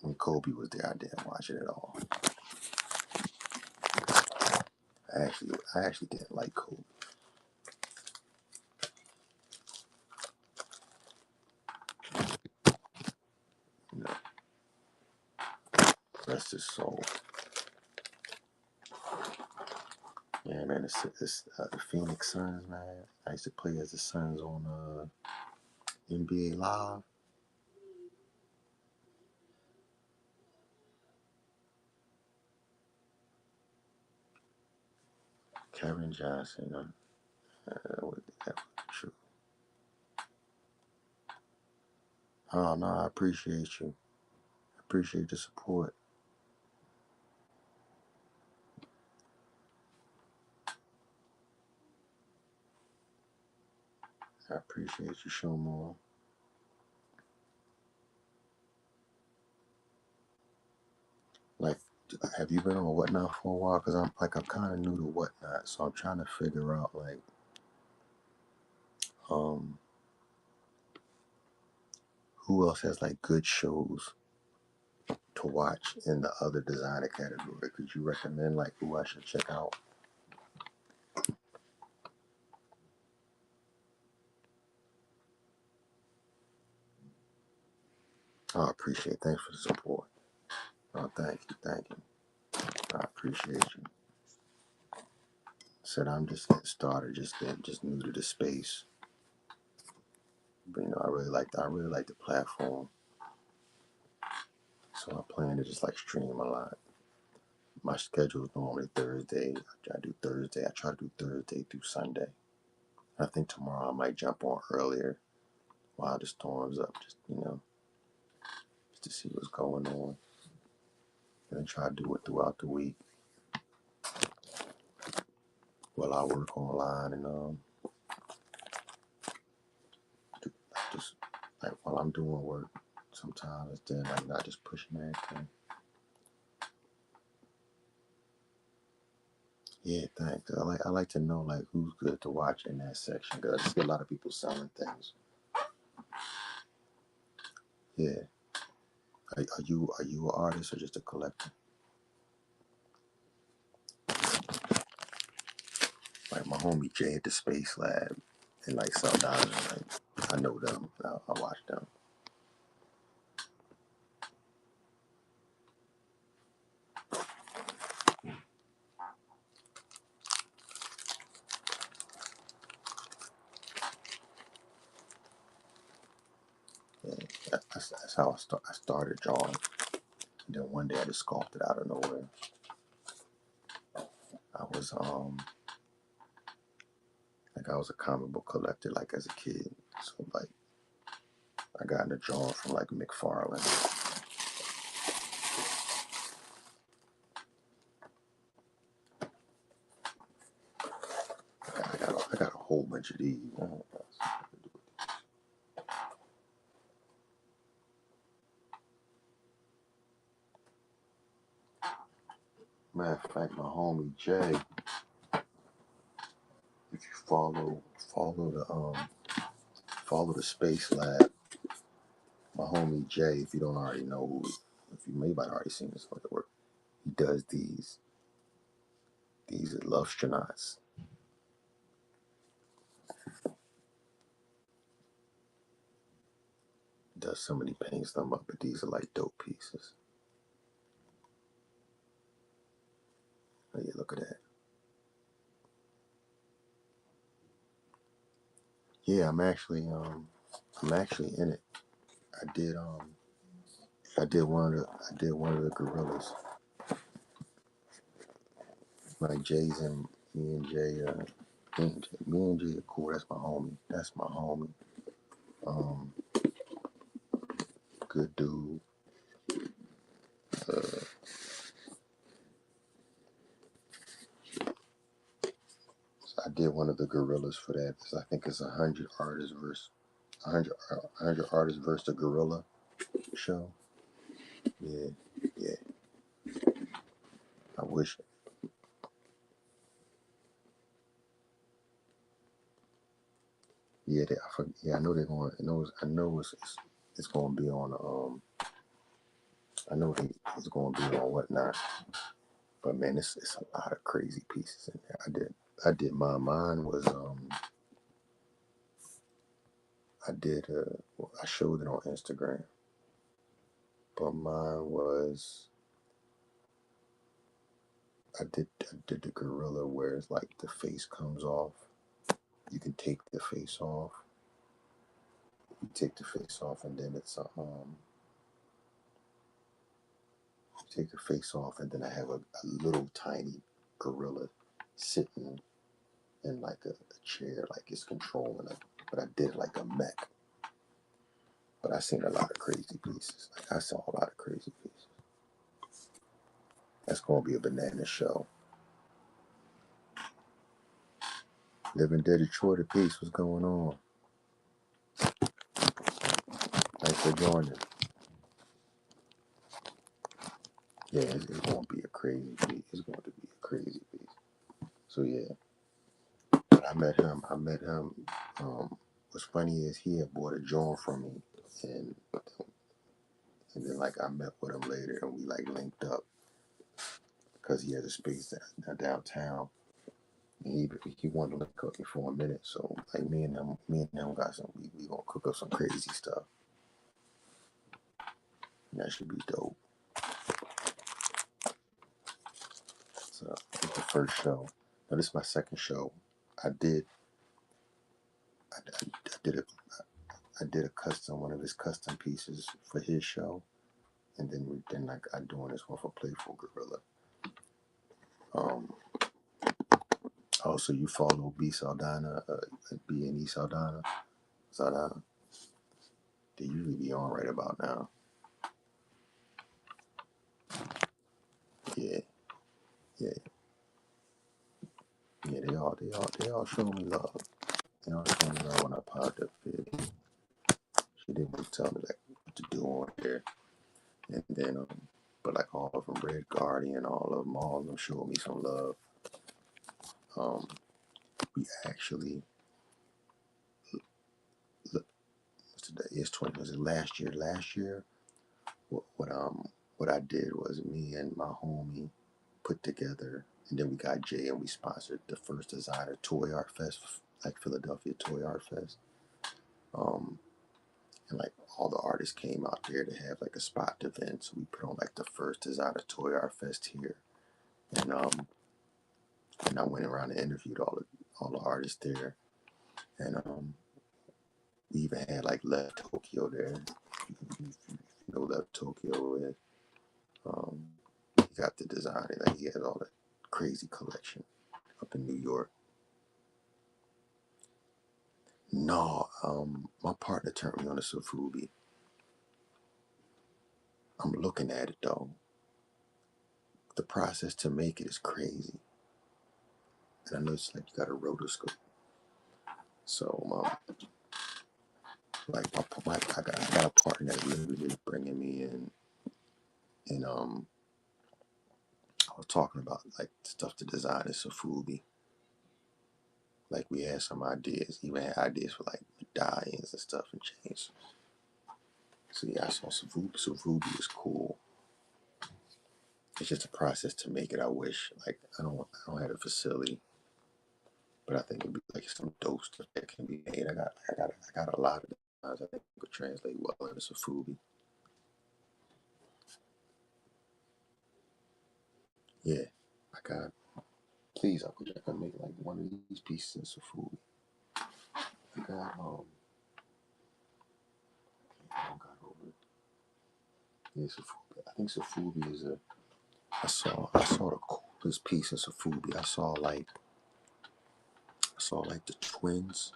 A: When Kobe was there, I didn't watch it at all. I actually didn't like Kobe. You know, rest his soul. Yeah, man, the Phoenix Suns, man. I used to play as the Suns on NBA Live. Kevin Johnson, that was true. Oh no, I appreciate you. I appreciate the support. I appreciate you, Showmore. Like, have you been on Whatnot for a while? Cause I'm kind of new to Whatnot, so I'm trying to figure out like, um, who else has like good shows to watch in the other designer category? Could you recommend like who I should check out? I appreciate it. Thanks for the support. Oh, thank you. I appreciate you. Said I'm just getting started, just new to the space. But you know, I really like the platform. So I plan to just like stream a lot. My schedule is normally Thursday. I do Thursday. I try to do Thursday through Sunday. I think tomorrow I might jump on earlier while the storm's up, just just to see what's going on, and then try to do it throughout the week while I work online and just like while I'm doing work. Sometimes it's then like not just pushing everything. Yeah, thanks. I like to know like who's good to watch in that section because I see a lot of people selling things. Yeah, Are you an artist or just a collector? Like my homie Jay at the Space Lab and like Saldana, like I know them. I watch them. Yeah, that's how I started drawing. And then one day I just sculpted out of nowhere. I was like I was a comic book collector like as a kid. So like I got into drawing from like McFarlane. I got a whole bunch of these. Matter of fact, my homie Jay, if you follow the Space Lab, my homie Jay, if you don't already know who, if you may have already seen this work, he does these illustronauts. Does somebody paints them up, but these are like dope pieces. Oh yeah, look at that. Yeah, I'm actually in it. I did one of the gorillas. Like Jay's and me and Jay, me and Jay are cool. That's my homie. That's my homie. Um, Good dude. Uh, so I did one of the gorillas for that. I think it's 100 artists versus the gorilla show. Yeah, yeah. I wish. Yeah, yeah. I know they're going. I know it's going to be on. I know it's going to be on whatnot. But man, it's a lot of crazy pieces in there. I did mine was I showed it on Instagram, but mine was I did the gorilla where it's like the face comes off. You can take the face off. You take the face off, and then it's you take the face off, and then I have a little tiny gorilla sitting in like a chair, like it's controlling it. But I did like a mech. But I seen a lot of crazy pieces. Like I saw a lot of crazy pieces. That's gonna be a banana show. Living Dead Detroit piece. What's going on? Thanks for joining. Yeah, it's gonna be a crazy piece. It's going to be a crazy piece. So yeah, but I met him. What's funny is he had bought a joint from me, and and then like I met with him later, and we like linked up because he has a space downtown. He wanted to link up me for a minute, so like me and him got some. We gonna cook up some crazy stuff. And that should be dope. So it's the first show. Now this is my second show. I did I did a I did a custom one of his custom pieces for his show, and then like I doing this one for Playful Gorilla. Um, Also you follow B Saldana, B and E Saldana. Saldana. They usually be on right about now. Yeah, yeah, yeah. They all show me love. They all show me love when I popped up here. She didn't tell me like what to do on here, and then but like all of them, Red Guardian, all of them showed me some love. Um, we actually, look, what's today? It's 20. Was it last year? Last year what I did was me and my homie put together, and then we got Jay and we sponsored the first designer toy art fest, like Philadelphia Toy Art Fest. Um, and like all the artists came out there to have like a spot event. So we put on like the first designer toy art fest here, and and I went around and interviewed all the artists there, and we even had like Left Tokyo there. You know Left Tokyo is. Um, he got the design, like he has all that crazy collection up in New York. No, my partner turned me on to Sofubi. I'm looking at it though. The process to make it is crazy, and I know it's like you got a rotoscope. So, like I got a partner that literally bringing me in, and I was talking about like stuff to design in Sofubi. Like we had some ideas, even had ideas for like medallions and stuff and chains. So yeah, I saw Sofubi. Sofubi is cool. It's just a process to make it. I wish like I don't have a facility, but I think it'd be like some dope stuff that can be made. I got a lot of designs I think could translate well into Sofubi. Yeah, I got. Please, I wish I could make like one of these pieces in Sofubi. I got I got over it. Yeah, Sofubi. I think Sofubi is a. I saw the coolest piece in Sofubi. I saw like the twins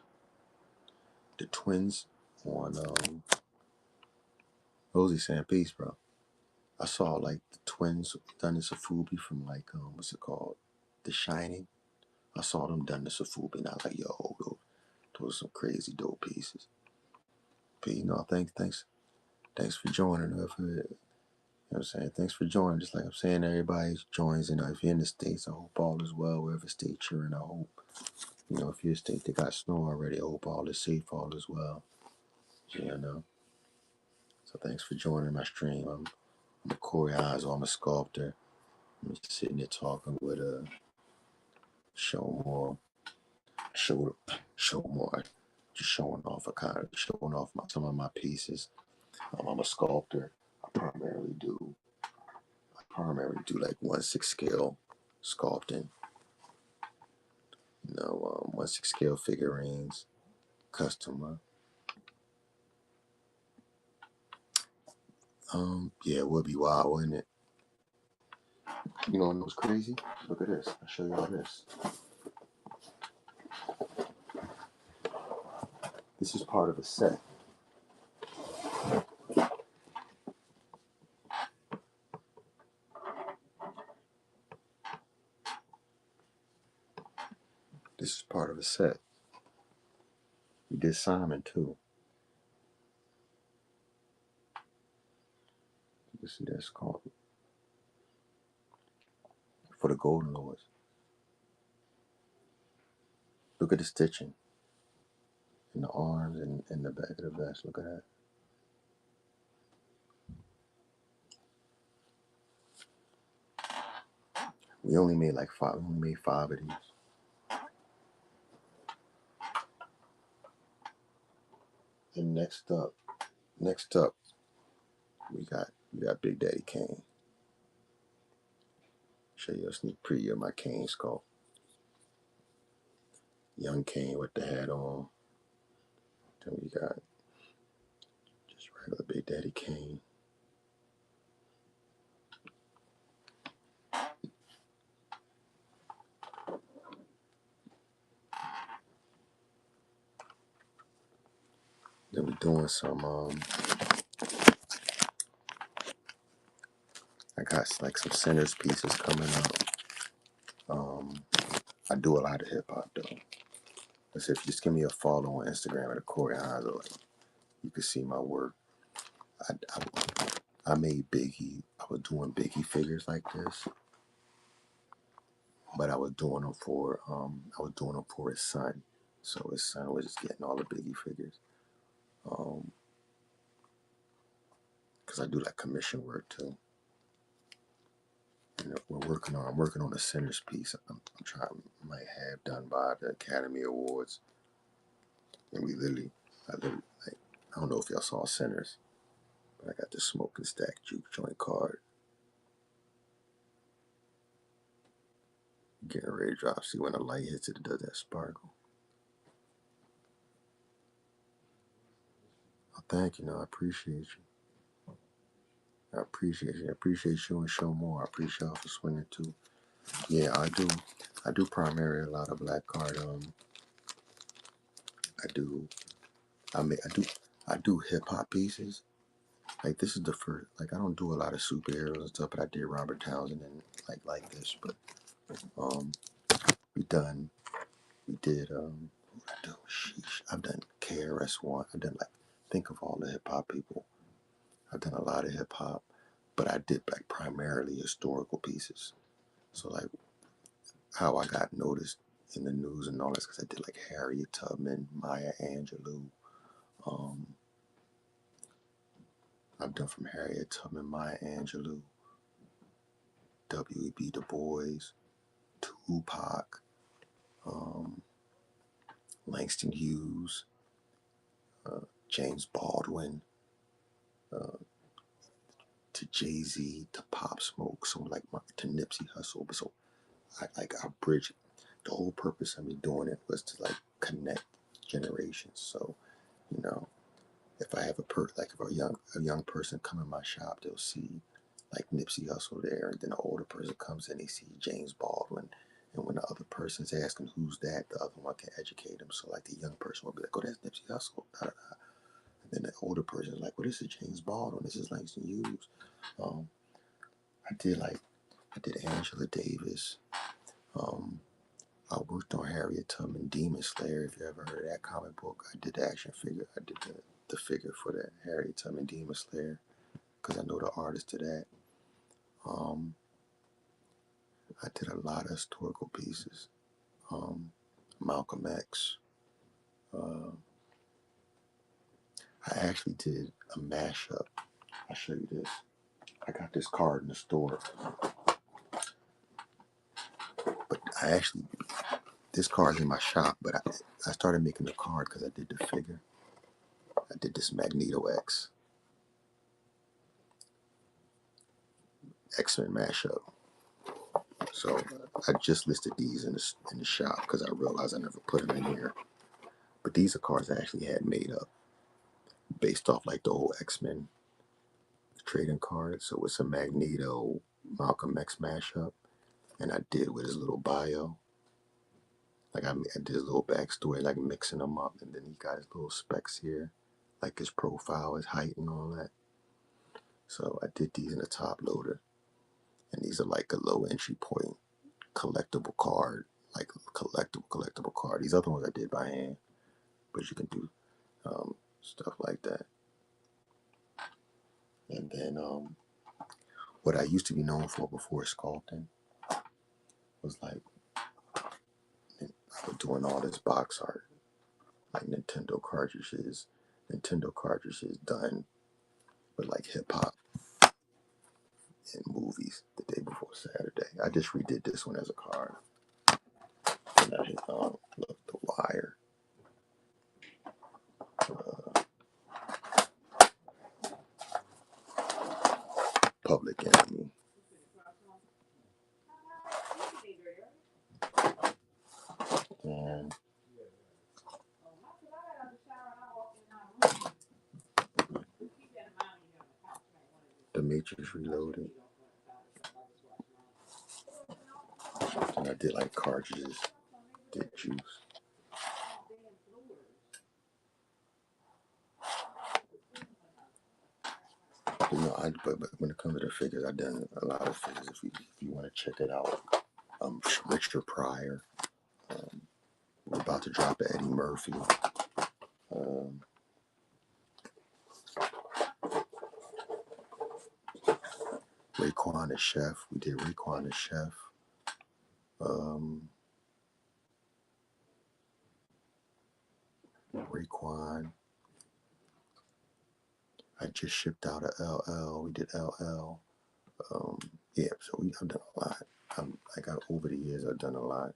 A: on Rosie saying peace, bro. I saw like the twins done in Sofubi from like what's it called, The Shining. I saw them done in Sofubi, and I was like, yo, those are some crazy dope pieces. But thanks for joining. You know what I'm saying? Thanks for joining. Just like I'm saying, everybody joins. If you're in the States, I hope all is well. Wherever state you're in, I hope, if you're a state that got snow already, I hope all is safe, all is well. You know? So thanks for joining my stream. I'm a Corey Eyes, I'm a sculptor. I'm just sitting there talking with show more, show more, just showing off some of my pieces. I'm a sculptor. I primarily do like 1/6 scale sculpting. 1/6 scale figurines, custom. Yeah, it would be wild, wouldn't it? And it was crazy. Look at this. I'll show you all this. This is part of a set. This is part of a set. We did Simon too. You can see that's called for the Golden Lords. Look at the stitching in the arms and the back of the vest. Look at that. We only made like five. We only made 5 of these. And next up, we got Big Daddy Kane. Show you a sneak preview of my Kane sculpt. Young Kane with the hat on. Then we got just regular Big Daddy Kane. Then we're doing some I got like some centers pieces coming up. I do a lot of hip hop though. Let's say if you just give me a follow on Instagram at Corey Hanzo, like, you can see my work. I made Biggie. I was doing Biggie figures like this, but I was doing them for his son. So his son was just getting all the Biggie figures. Um, because I do like commission work too. You know, I'm working on a Sinners piece. I'm trying, might have done by the Academy Awards. And I literally, like, I don't know if y'all saw Sinners, but I got the Smoking Stack Juke Joint card. Getting ready to drop. See when the light hits it, it does that sparkle. Oh, thank you. No, I appreciate you. I appreciate you. I appreciate you and show more. I appreciate y'all for swinging too. Yeah, I do. I do primarily a lot of black card. I do. I do hip hop pieces. Like this is the first. Like I don't do a lot of superheroes and stuff, but I did Robert Townsend and like this. But um, we done. We did. What did I do? Sheesh. I've done KRS-One. I've done like think of all the hip hop people. I've done a lot of hip hop, but I did like primarily historical pieces. So like how I got noticed in the news and all this because I did like Harriet Tubman, Maya Angelou. Um, I've done from Harriet Tubman, Maya Angelou, W.E.B. Du Bois, Tupac, um, Langston Hughes, James Baldwin, uh, to Jay-Z, to Pop Smoke, so like to Nipsey Hussle. So I bridge. The whole purpose of me doing it was to like connect generations. So you know, if I have like if a young person come in my shop, they'll see like Nipsey Hussle there, and then an older person comes in, they see James Baldwin, and when the other person's asking who's that, the other one can educate them. So like the young person will be like, "Oh, that's Nipsey Hussle," da, da, da. And then the older person is like, "Well, this is James Baldwin, this is Langston Hughes." Um, I did like I did Angela Davis. Um, I worked on Harriet Tubman, Demon Slayer. If you ever heard of that comic book, I did the action figure. I did the figure for that Harriet Tubman, Demon Slayer, because I know the artist to that. Um, I did a lot of historical pieces. Malcolm X. Uh, I actually did a mashup. I'll show you this. I got this card in the store, but this card's in my shop, but I started making the card because I did the figure. I did this Magneto X-Men mashup. So I just listed these in the shop because I realized I never put them in here. But these are cards I actually had made up based off like the old X-Men trading cards. So it's a Magneto Malcolm X mashup, and I did with his little bio. Like I did his little backstory, like mixing them up, and then he got his little specs here, like his profile, his height, and all that. So I did these in a top loader, and these are like a low entry point collectible card, like collectible card. These other ones I did by hand, but you can do stuff like that. And then what I used to be known for before sculpting was like I was doing all this box art, like Nintendo cartridges done with like hip hop and movies the day before Saturday. I just redid this one as a card. And I hit look, The Wire, Public Enemy. And The Matrix Reloaded. And I did like cartridges, did juice. But, but when it comes to the figures, I've done a lot of figures. If you want to check it out, Richard Pryor. We're about to drop Eddie Murphy. Um, Raekwon the Chef. We did Raekwon the Chef. Um, Raekwon. I just shipped out a LL. We did LL. Yeah, so I've done a lot. Over the years, I've done a lot.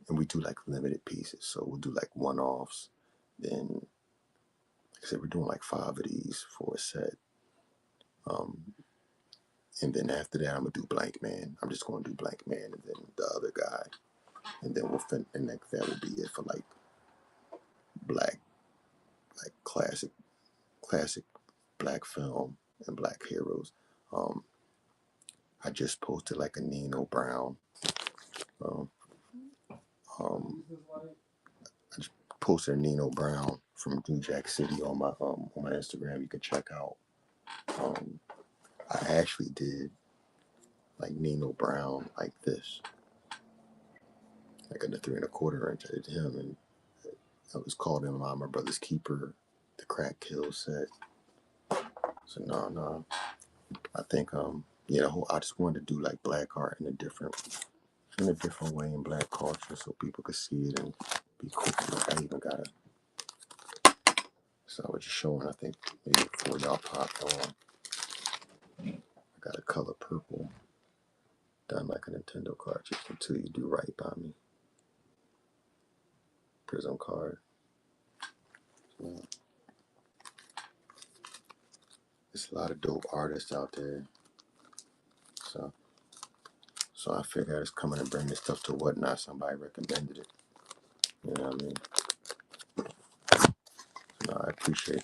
A: And we do like limited pieces. So we'll do like one-offs. Then, like I said, we're doing like 5 of these for a set. And then after that, I'm gonna do Blank Man. I'm just gonna do Blank Man, and then the other guy, and then and that will be it for like black, like classic black film and black heroes. Um, I just posted like a Nino Brown. Um, um, I just posted a Nino Brown from New Jack City on my Instagram. You can check out. Um, I actually did like Nino Brown like this, like in the 3 1/4 inch. I did him, and it was called in My Brother's Keeper, the Crack Kill set. So no, I think I just wanted to do like black art in a different way in black culture, so people could see it and be cool. Like I even got a so I was just showing. I think maybe before y'all popped on, I got a color purple done like a Nintendo cartridge until you do right by me. Prism card. Yeah. There's a lot of dope artists out there. So I figured I was coming to bring this stuff to Whatnot. Somebody recommended it. You know what I mean? So I appreciate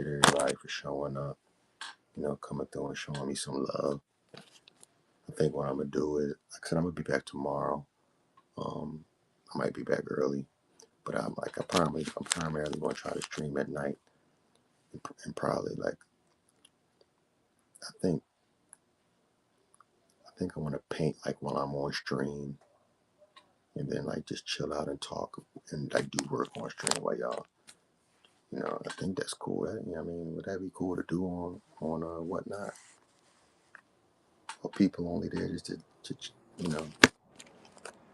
A: everybody for showing up. Coming through and showing me some love. I think what I'm gonna do is, like I said, I'm gonna be back tomorrow. I might be back early, but I'm primarily gonna try to stream at night, and probably like I think I want to paint like while I'm on stream, and then like just chill out and talk and like do work on stream while y'all. I think that's cool. Would that be cool to do on Whatnot? Or people only there just to you know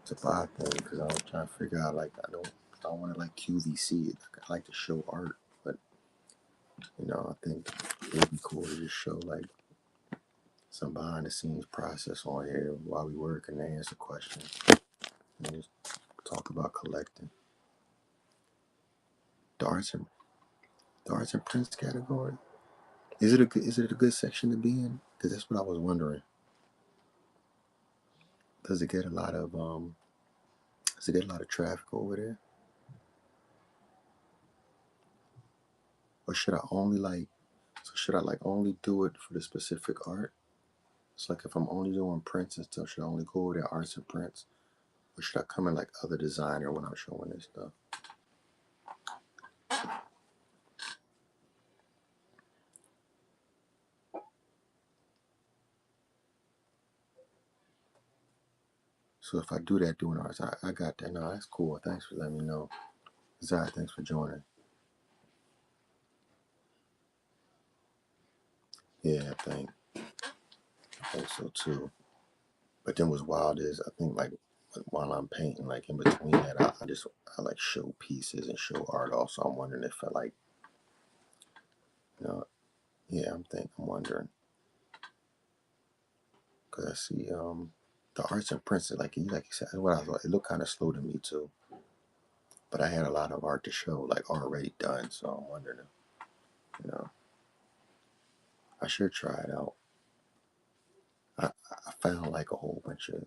A: to buy things? Because I'm trying to figure out like I don't want to like QVC it. I like to show art, but I think it'd be cool to just show like some behind the scenes process on here while we work and answer questions and just talk about collecting. The arts and prints category. Is it a good section to be in? Because that's what I was wondering. Does it get a lot of traffic over there? Or should I like only do it for the specific art? It's like if I'm only doing prints and stuff, should I only go over there arts and prints? Or should I come in like other designer when I'm showing this stuff? So if I do that doing arts, I got that. No, that's cool. Thanks for letting me know. Zai, thanks for joining. Yeah, I think so too. But then what's wild is I think like while I'm painting, like in between that, I like show pieces and show art. Also, I'm wondering if I like, you know, yeah, I'm wondering because I see the arts and prints like you said, what I thought it looked kind of slow to me too. But I had a lot of art to show, like already done. So I'm wondering if, I should try it out. I found like a whole bunch of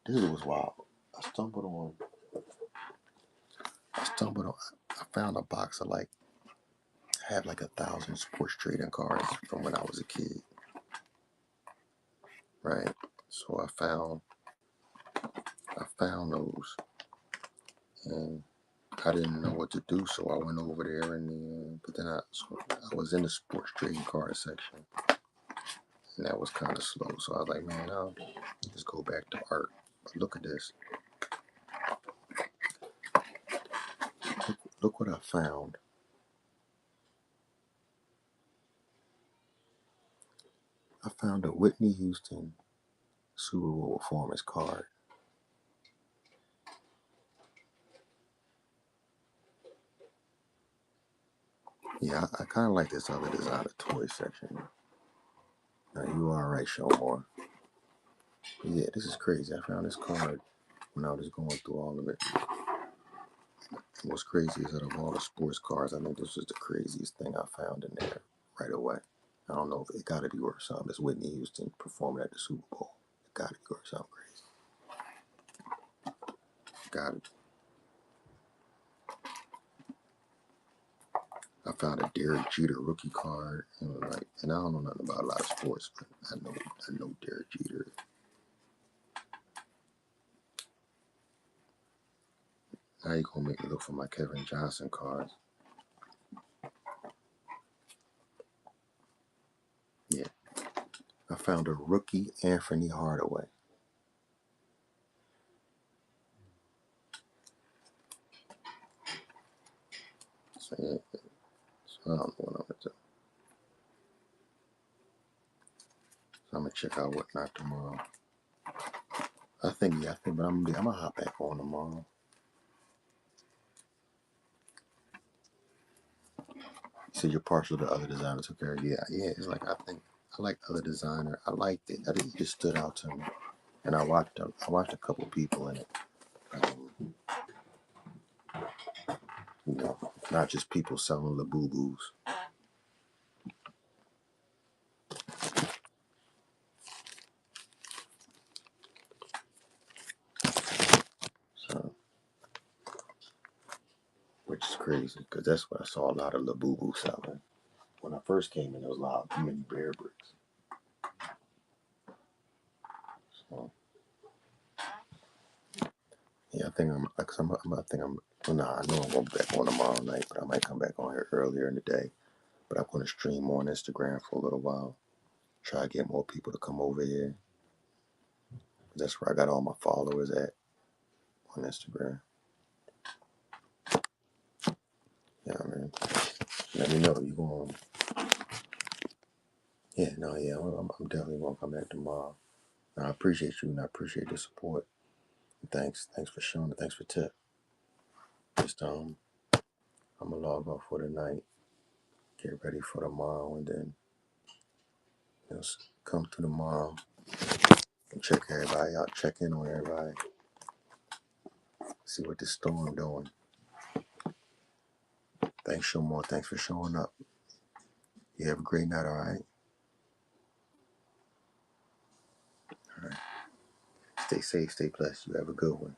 A: this was wild. I stumbled on I found a box of like I have like 1,000 sports trading cards from when I was a kid. Right. So I found those and I didn't know what to do, so I went over there but then I was in the sports trading card section and that was kind of slow. So I was like, man, I'll just go back to art. But look at this. Look what I found. I found a Whitney Houston Super Bowl performance card. Yeah, I kind of like this other designer toy section. Now you are right, Showmore. Yeah, this is crazy. I found this card when I was going through all of it. What's crazy is out of all the sports cards, I think this was the craziest thing I found in there right away. I don't know if it got to be worth something. It's Whitney Houston performing at the Super Bowl. It got to be worth something crazy. Got it. I found a Derek Jeter rookie card, and I don't know nothing about a lot of sports, but I know Derek Jeter. Now you gonna make me look for my Kevin Johnson cards. Yeah, I found a rookie Anthony Hardaway. So, yeah, so I don't know what I'm gonna do. So I'm gonna check out Whatnot tomorrow. I think, but I'm gonna hop back on tomorrow. So you're partial to other designers, okay? Yeah. It's like I like other designer. I liked it. It just stood out to me, and I watched a couple people in it. You know, not just people selling Labubus. So, which is crazy because that's what I saw a lot of Labubu selling. When I first came in, there was a lot of mini bear bricks. So, yeah, I think well, nah, I know I'm going to be back on tomorrow night, but I might come back on here earlier in the day. But I'm going to stream on Instagram for a little while. Try to get more people to come over here. That's where I got all my followers at on Instagram. Yeah, man. Let me know. You going? Yeah, no, yeah. I'm definitely going to come back tomorrow. I appreciate you and I appreciate the support. Thanks for showing it. Thanks for tip. Just I'm gonna log off for the night, get ready for tomorrow, and then come to tomorrow and check everybody out, check in on everybody, see what this storm doing. Thanks, Shomore. Thanks for showing up. You have a great night, all right? All right. Stay safe, stay blessed. You have a good one.